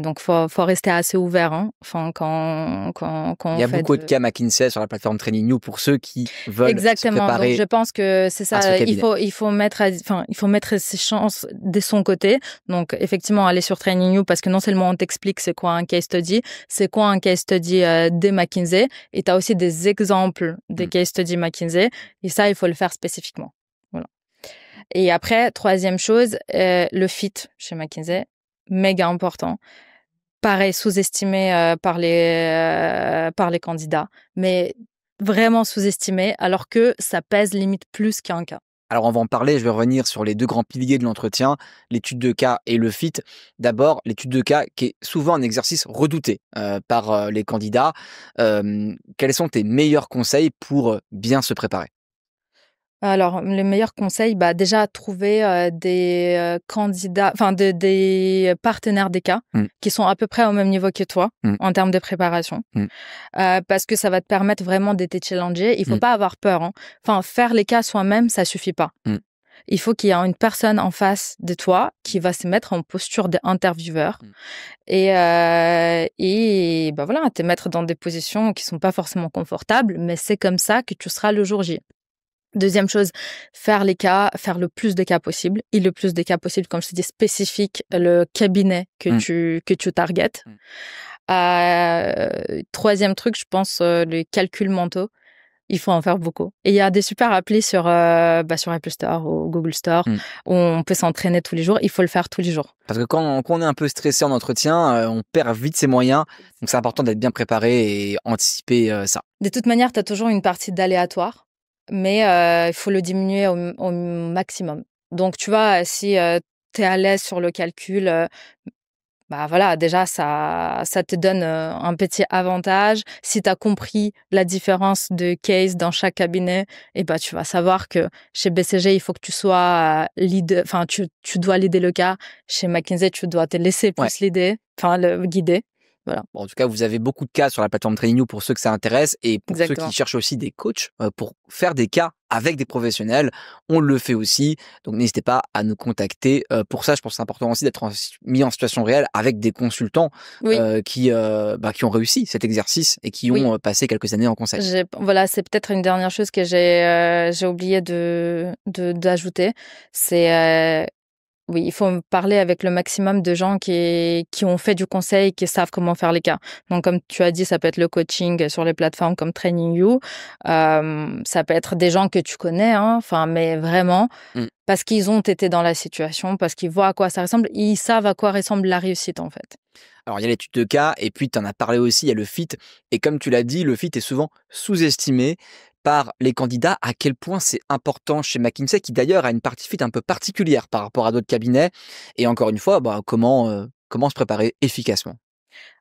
Donc, faut rester assez ouvert. Hein. Enfin, quand Il y a on fait beaucoup de cas McKinsey sur la plateforme Training New pour ceux qui veulent se Exactement. Donc, préparer je pense que c'est à ce ça. cabinet. Il faut mettre ses chances de son côté. Donc, effectivement, aller sur Training You parce que non seulement on t'explique c'est quoi un case study, c'est quoi un case study des McKinsey, et tu as aussi des exemples des case study McKinsey. Et ça, il faut le faire spécifiquement. Voilà. Et après, troisième chose, le fit chez McKinsey, méga important. Pareil, sous-estimé par les candidats, mais vraiment sous-estimé, alors que ça pèse limite plus qu'un cas. Alors on va en parler, je vais revenir sur les deux grands piliers de l'entretien, l'étude de cas et le fit. D'abord, l'étude de cas qui est souvent un exercice redouté par les candidats. Quels sont tes meilleurs conseils pour bien se préparer? Alors, les meilleurs conseils, déjà trouver des candidats, enfin des partenaires des cas qui sont à peu près au même niveau que toi en termes de préparation, parce que ça va te permettre vraiment de te challenger. Il faut pas avoir peur. Hein. Enfin, faire les cas soi-même, ça suffit pas. Il faut qu'il y ait une personne en face de toi qui va se mettre en posture d'intervieweur et voilà, te mettre dans des positions qui sont pas forcément confortables, mais c'est comme ça que tu seras le jour J. Deuxième chose, faire les cas, faire le plus de cas possible. Et le plus de cas possible, comme je te dis, spécifique, le cabinet que tu targetes. Troisième truc, je pense, les calculs mentaux. Il faut en faire beaucoup. Et il y a des super applis sur Apple Store ou Google Store où on peut s'entraîner tous les jours. Il faut le faire tous les jours. Parce que quand on est un peu stressé en entretien, on perd vite ses moyens. Donc, c'est important d'être bien préparé et anticiper ça. De toute manière, tu as toujours une partie d'aléatoire, mais il faut le diminuer au maximum. Donc, tu vois, si tu es à l'aise sur le calcul, voilà, déjà, ça te donne un petit avantage. Si tu as compris la différence de case dans chaque cabinet, tu vas savoir que chez BCG, il faut que tu sois leader, enfin, tu dois leader le cas. Chez McKinsey, tu dois te laisser plus le guider. Voilà. Bon, en tout cas, vous avez beaucoup de cas sur la plateforme TrainingView pour ceux que ça intéresse et pour ceux qui cherchent aussi des coachs pour faire des cas avec des professionnels. On le fait aussi. Donc, n'hésitez pas à nous contacter. Pour ça, je pense que c'est important aussi d'être mis en situation réelle avec des consultants qui ont réussi cet exercice et qui ont passé quelques années en conseil. Voilà, c'est peut-être une dernière chose que j'ai oublié d'ajouter. C'est oui, il faut parler avec le maximum de gens qui ont fait du conseil, qui savent comment faire les cas. Donc, comme tu as dit, ça peut être le coaching sur les plateformes comme TrainingView. Ça peut être des gens que tu connais, mais vraiment, parce qu'ils ont été dans la situation, parce qu'ils voient à quoi ça ressemble, ils savent à quoi ressemble la réussite, en fait. Alors, il y a l'étude de cas, et puis tu en as parlé aussi, il y a le fit. Et comme tu l'as dit, le fit est souvent sous-estimé par les candidats, à quel point c'est important chez McKinsey, qui d'ailleurs a une partie fit un peu particulière par rapport à d'autres cabinets. Et encore une fois, comment se préparer efficacement?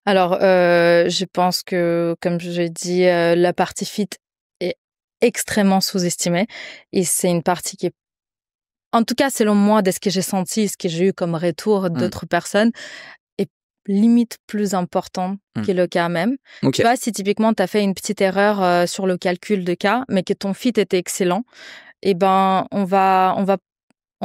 Alors, je pense que, comme j'ai dit, la partie fit est extrêmement sous-estimée. Et c'est une partie qui est, en tout cas, selon moi, de ce que j'ai senti, ce que j'ai eu comme retour d'autres personnes, est limite plus important que le cas même. Okay. Tu vois, si typiquement tu as fait une petite erreur sur le calcul de cas, mais que ton fit était excellent, on va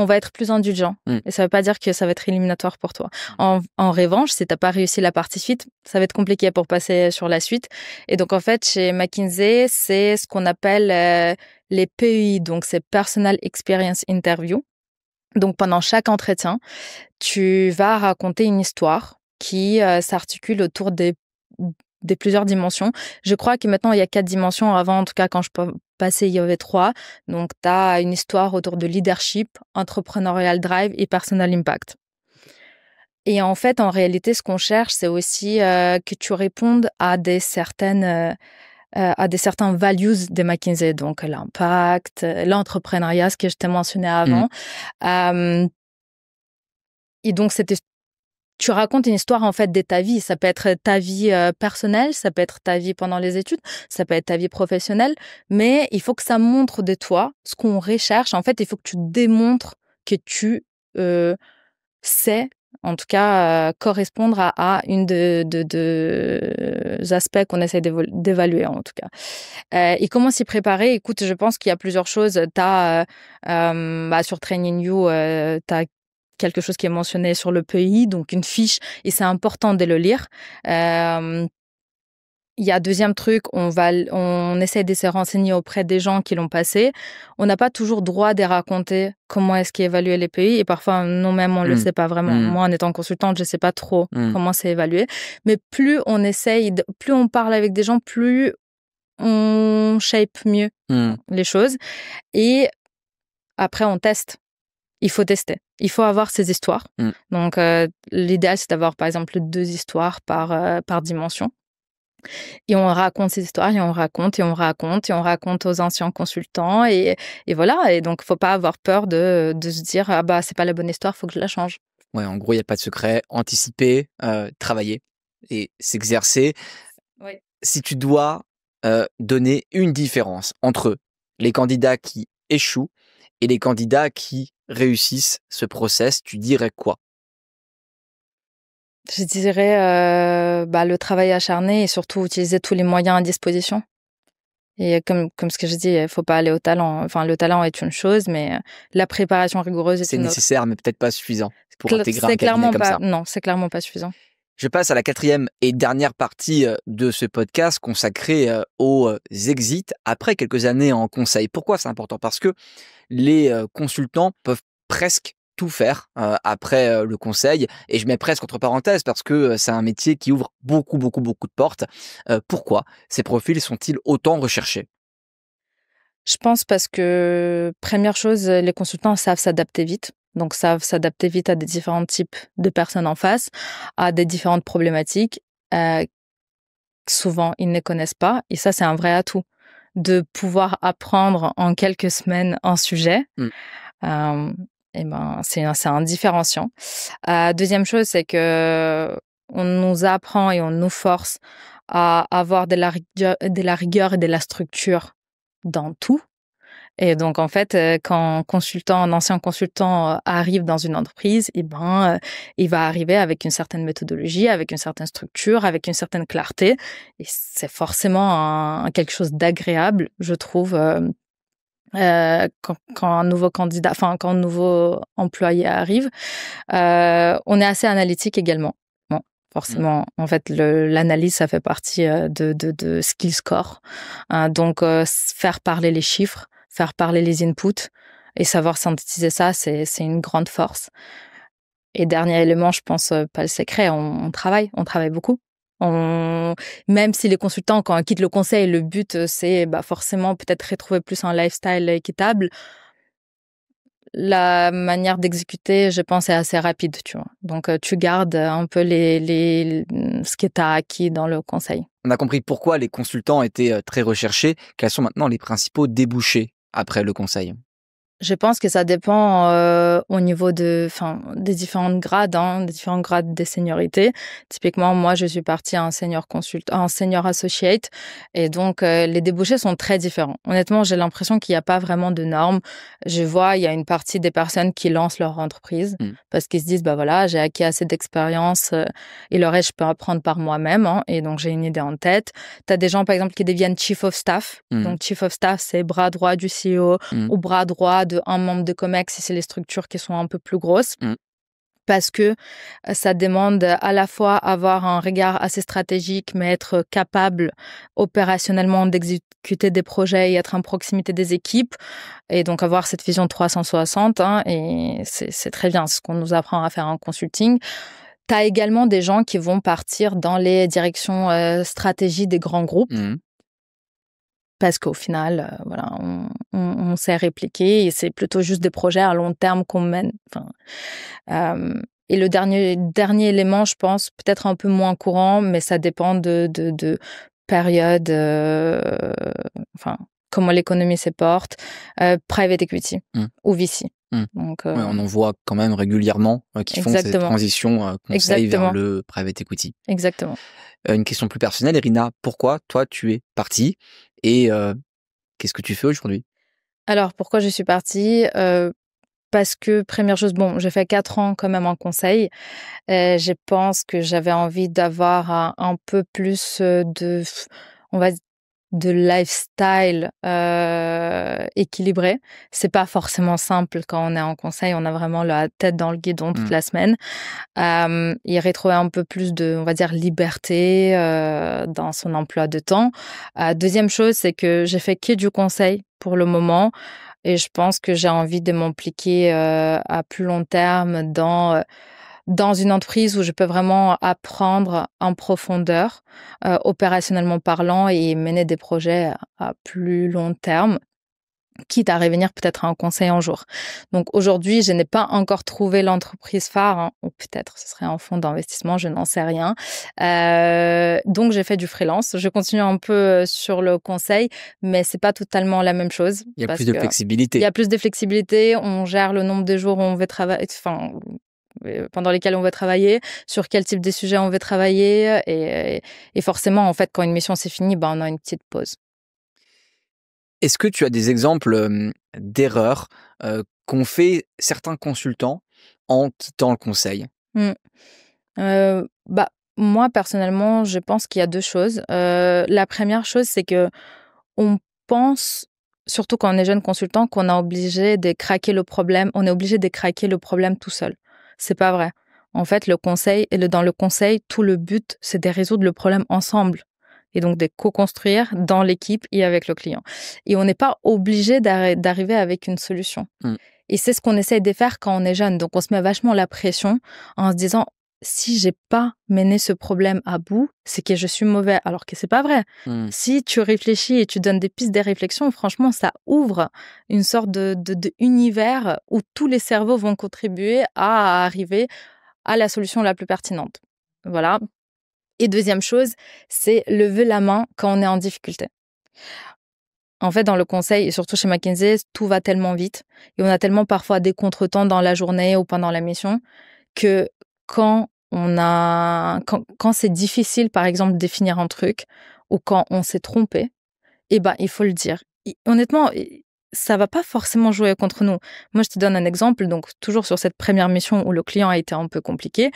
être plus indulgent. Et ça veut pas dire que ça va être éliminatoire pour toi. En revanche, si t'as pas réussi la partie fit, ça va être compliqué pour passer sur la suite. Et donc, en fait, chez McKinsey, c'est ce qu'on appelle les PEI, donc c'est Personal Experience Interview. Donc, pendant chaque entretien, tu vas raconter une histoire qui s'articule autour des plusieurs dimensions. Je crois que maintenant, il y a 4 dimensions. Avant, en tout cas, quand je passais, il y avait 3. Donc, tu as une histoire autour de leadership, entrepreneurial drive et personal impact. Et en fait, en réalité, ce qu'on cherche, c'est aussi que tu répondes à certains values de McKinsey. Donc, l'impact, l'entrepreneuriat, ce que je t'ai mentionné avant. Et donc, tu racontes une histoire en fait de ta vie. Ça peut être ta vie personnelle, ça peut être ta vie pendant les études, ça peut être ta vie professionnelle, mais il faut que ça montre de toi ce qu'on recherche. En fait, il faut que tu démontres que tu sais, en tout cas, correspondre à une de aspects qu'on essaie d'évaluer en tout cas. Et comment s'y préparer? Écoute, je pense qu'il y a plusieurs choses. T'as sur TrainingView, t'as quelque chose qui est mentionné sur le pays, donc une fiche, et c'est important de le lire. Il y a deuxième truc, on essaie de se renseigner auprès des gens qui l'ont passé. On n'a pas toujours droit de raconter comment est-ce qu'ils évaluent les pays, et parfois nous-mêmes on le sait pas vraiment. Moi, en étant consultante, je sais pas trop comment c'est évalué. Mais plus on essaye, plus on parle avec des gens, plus on shape mieux les choses. Et après, on teste. Il faut tester. Il faut avoir ces histoires. Donc, l'idéal, c'est d'avoir, par exemple, 2 histoires par dimension. Et on raconte ces histoires, et on raconte, et on raconte, et on raconte aux anciens consultants. Et voilà. Et donc, il ne faut pas avoir peur de se dire « Ah bah, c'est pas la bonne histoire, il faut que je la change ». Ouais, en gros, il n'y a pas de secret. Anticiper, travailler et s'exercer. Oui. Si tu dois donner une différence entre les candidats qui échouent et les candidats qui réussissent ce process, tu dirais quoi? Je dirais le travail acharné et surtout utiliser tous les moyens à disposition. Et comme ce que je dis, il ne faut pas aller au talent. Enfin, le talent est une chose, mais la préparation rigoureuse est une autre. C'est nécessaire, mais peut-être pas suffisant pour intégrer un cabinet comme ça. Non, c'est clairement pas suffisant. Je passe à la 4e et dernière partie de ce podcast consacré aux exits après quelques années en conseil. Pourquoi c'est important? Parce que les consultants peuvent presque tout faire après le conseil, et je mets presque entre parenthèses parce que c'est un métier qui ouvre beaucoup de portes. Pourquoi ces profils sont-ils autant recherchés? Je pense parce que, première chose, les consultants savent s'adapter vite. Donc, savent s'adapter vite à des différents types de personnes en face, à des différentes problématiques. Souvent, ils ne connaissent pas. Et ça, c'est un vrai atout. De pouvoir apprendre en quelques semaines un sujet, euh, et ben, c'est un différenciant. Deuxième chose, c'est que on nous apprend et on nous force à avoir de la rigueur et de la structure dans tout. Et donc, en fait, quand un ancien consultant arrive dans une entreprise, il va arriver avec une certaine méthodologie, avec une certaine structure, avec une certaine clarté. Et c'est forcément quelque chose d'agréable, je trouve, quand un nouveau candidat, enfin, quand un nouveau employé arrive. On est assez analytique également. Bon, forcément, en fait, l'analyse, ça fait partie de skill score. Donc, faire parler les chiffres, faire parler les inputs et savoir synthétiser ça, c'est une grande force. Et dernier élément, je pense, pas le secret, on travaille beaucoup. Même si les consultants, quand ils quittent le conseil, le but, c'est forcément peut-être retrouver plus un lifestyle équitable. La manière d'exécuter, je pense, est assez rapide, tu vois. Donc, tu gardes un peu ce que tu as acquis dans le conseil. On a compris pourquoi les consultants étaient très recherchés. Quels sont maintenant les principaux débouchés après le conseil? Je pense que ça dépend au niveau des différents grades, des différents grades des seniorités. Typiquement, moi, je suis partie en senior consultant, en senior associate, et donc les débouchés sont très différents. Honnêtement, j'ai l'impression qu'il n'y a pas vraiment de normes. Je vois, il y a une partie des personnes qui lancent leur entreprise parce qu'ils se disent, voilà, j'ai acquis assez d'expérience et le reste, je peux apprendre par moi-même, et donc j'ai une idée en tête. Tu as des gens, par exemple, qui deviennent chief of staff. Donc, chief of staff, c'est bras droit du CEO ou bras droit un membre de Comex si c'est les structures qui sont un peu plus grosses. Parce que ça demande à la fois avoir un regard assez stratégique, mais être capable opérationnellement d'exécuter des projets et être en proximité des équipes. Et donc avoir cette vision 360, et c'est très bien, c'est ce qu'on nous apprend à faire en consulting. Tu as également des gens qui vont partir dans les directions stratégie des grands groupes. Parce qu'au final, voilà, on sait répliquer et c'est plutôt juste des projets à long terme qu'on mène. Et le dernier élément, je pense, peut-être un peu moins courant, mais ça dépend de période, comment l'économie se porte, private equity ou VC. Donc, on en voit quand même régulièrement qui font cette transition conseil vers le private equity. Exactement. Une question plus personnelle, Irina, pourquoi toi tu es partie et qu'est-ce que tu fais aujourd'hui? Alors, pourquoi je suis partie? Parce que, première chose, j'ai fait 4 ans quand même en conseil. Je pense que j'avais envie d'avoir un peu plus de lifestyle équilibré. C'est pas forcément simple quand on est en conseil. On a vraiment la tête dans le guidon toute la semaine. Il retrouver un peu plus de, on va dire, liberté dans son emploi de temps. Deuxième chose, c'est que j'ai fait que du conseil pour le moment. Et je pense que j'ai envie de m'impliquer à plus long terme dans une entreprise où je peux vraiment apprendre en profondeur, opérationnellement parlant, et mener des projets à plus long terme, quitte à revenir peut-être en conseil un jour. Donc aujourd'hui, je n'ai pas encore trouvé l'entreprise phare, ou peut-être ce serait un fonds d'investissement, je n'en sais rien. Donc j'ai fait du freelance. Je continue un peu sur le conseil, mais c'est pas totalement la même chose. Il y a plus de flexibilité. Il y a plus de flexibilité. On gère le nombre de jours où on veut travailler, pendant lesquels on veut travailler, sur quel type de sujet on veut travailler, et forcément, en fait, quand une mission s'est finie, on a une petite pause. Est-ce que tu as des exemples d'erreurs qu'ont fait certains consultants en quittant le conseil? Moi, personnellement, je pense qu'il y a 2 choses. La première chose, c'est que on pense, surtout quand on est jeune consultant, qu'on est obligé de craquer le problème. On est obligé de craquer le problème tout seul. C'est pas vrai. En fait, dans le conseil, tout le but, c'est de résoudre le problème ensemble. Et donc de co-construire dans l'équipe et avec le client. Et on n'est pas obligé d'arriver avec une solution. Et c'est ce qu'on essaye de faire quand on est jeune. Donc on se met vachement la pression en se disant, si j'ai pas mené ce problème à bout, c'est que je suis mauvais, alors que c'est pas vrai. Si tu réfléchis et tu donnes des pistes, des réflexions, franchement, ça ouvre une sorte de univers où tous les cerveaux vont contribuer à arriver à la solution la plus pertinente. Voilà. Et deuxième chose, c'est lever la main quand on est en difficulté. En fait, dans le conseil, et surtout chez McKinsey, tout va tellement vite et on a tellement parfois des contretemps dans la journée ou pendant la mission que quand c'est difficile, par exemple, de définir un truc ou quand on s'est trompé, il faut le dire. Honnêtement, ça va pas forcément jouer contre nous. Moi, je te donne un exemple. Donc, toujours sur cette première mission où le client a été un peu compliqué,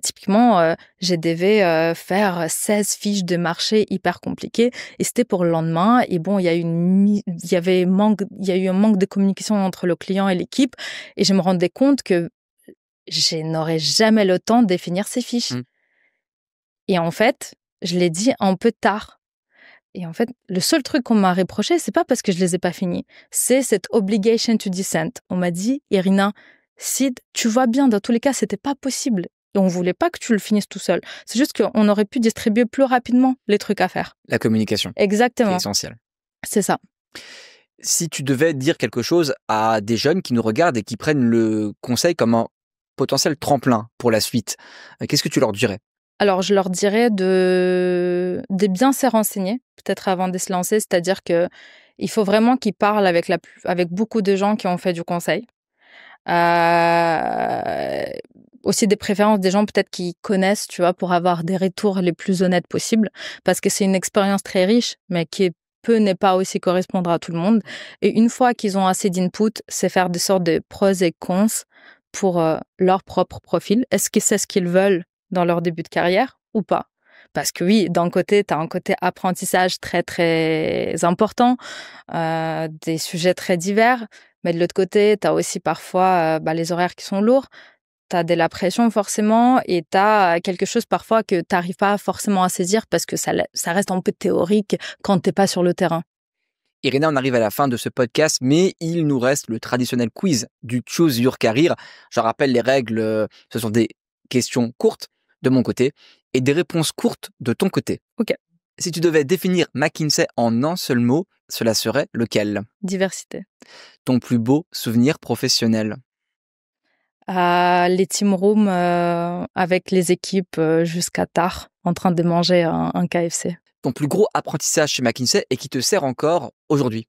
typiquement, j'ai devais faire 16 fiches de marché hyper compliquées et c'était pour le lendemain. Et bon, il y a eu un manque de communication entre le client et l'équipe et je me rendais compte que je n'aurais jamais le temps de définir ces fiches. Et en fait, je l'ai dit un peu tard. Et en fait, le seul truc qu'on m'a reproché, c'est pas parce que je les ai pas finis, c'est cette obligation to dissent. On m'a dit, Irina, Sid, tu vois bien, dans tous les cas, c'était pas possible. Et on voulait pas que tu le finisses tout seul. C'est juste qu'on aurait pu distribuer plus rapidement les trucs à faire. La communication. Exactement. C'est essentiel. C'est ça. Si tu devais dire quelque chose à des jeunes qui nous regardent et qui prennent le conseil comme un potentiel tremplin pour la suite, qu'est-ce que tu leur dirais ? Alors, je leur dirais de bien se renseigner, peut-être avant de se lancer, c'est-à-dire que il faut vraiment qu'ils parlent avec beaucoup de gens qui ont fait du conseil. Aussi des préférences des gens peut-être qui connaissent, tu vois, pour avoir des retours les plus honnêtes possibles, parce que c'est une expérience très riche, mais qui n'est pas aussi correspondre à tout le monde. Et une fois qu'ils ont assez d'input, c'est faire des sortes de pros et cons pour leur propre profil. Est-ce que c'est ce qu'ils veulent dans leur début de carrière ou pas? Parce que oui, d'un côté, tu as un côté apprentissage très, très important, des sujets très divers, mais de l'autre côté, tu as aussi parfois les horaires qui sont lourds, tu as de la pression forcément et tu as quelque chose parfois que tu n'arrives pas forcément à saisir parce que ça reste un peu théorique quand tu n'es pas sur le terrain. Irina, on arrive à la fin de ce podcast, mais il nous reste le traditionnel quiz du Choose Your Career. Je rappelle les règles, ce sont des questions courtes de mon côté et des réponses courtes de ton côté. Ok. Si tu devais définir McKinsey en un seul mot, cela serait lequel? Diversité. Ton plus beau souvenir professionnel? Les team rooms avec les équipes jusqu'à tard, en train de manger un KFC. Ton plus gros apprentissage chez McKinsey et qui te sert encore aujourd'hui?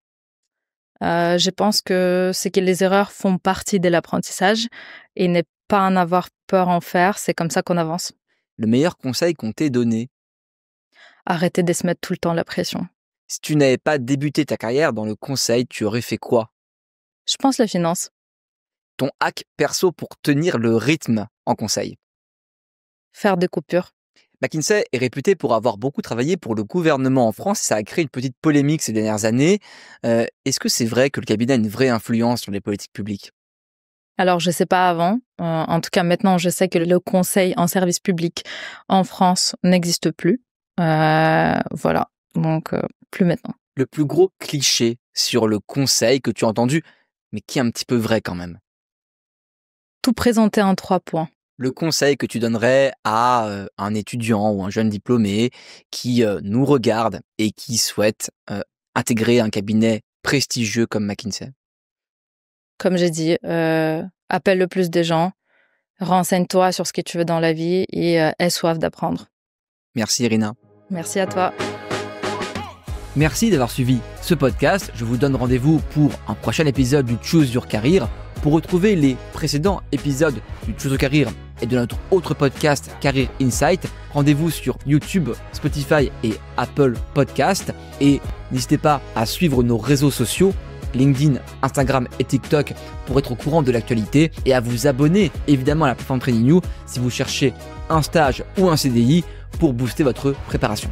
Je pense que c'est que les erreurs font partie de l'apprentissage et ne pas en avoir peur en faire, c'est comme ça qu'on avance. Le meilleur conseil qu'on t'ait donné? Arrêter de se mettre tout le temps la pression. Si tu n'avais pas débuté ta carrière dans le conseil, tu aurais fait quoi? Je pense la finance. Ton hack perso pour tenir le rythme en conseil? Faire des coupures. McKinsey est réputé pour avoir beaucoup travaillé pour le gouvernement en France. Ça a créé une petite polémique ces dernières années. Est-ce que c'est vrai que le cabinet a une vraie influence sur les politiques publiques? Alors, je ne sais pas avant. En tout cas, maintenant, je sais que le conseil en service public en France n'existe plus. Voilà. Donc, plus maintenant. Le plus gros cliché sur le conseil que tu as entendu, mais qui est un petit peu vrai quand même? Tout présenter en 3 points. Le conseil que tu donnerais à un étudiant ou un jeune diplômé qui nous regarde et qui souhaite intégrer un cabinet prestigieux comme McKinsey? Comme j'ai dit, appelle le plus de gens, renseigne-toi sur ce que tu veux dans la vie et aie soif d'apprendre. Merci Irina. Merci à toi. Merci d'avoir suivi ce podcast. Je vous donne rendez-vous pour un prochain épisode du Choose Your Career. Pour retrouver les précédents épisodes du Choose Your Career et de notre autre podcast Career Insight, rendez-vous sur YouTube, Spotify et Apple Podcast. Et n'hésitez pas à suivre nos réseaux sociaux, LinkedIn, Instagram et TikTok pour être au courant de l'actualité et à vous abonner évidemment à la plateforme Training You si vous cherchez un stage ou un CDI pour booster votre préparation.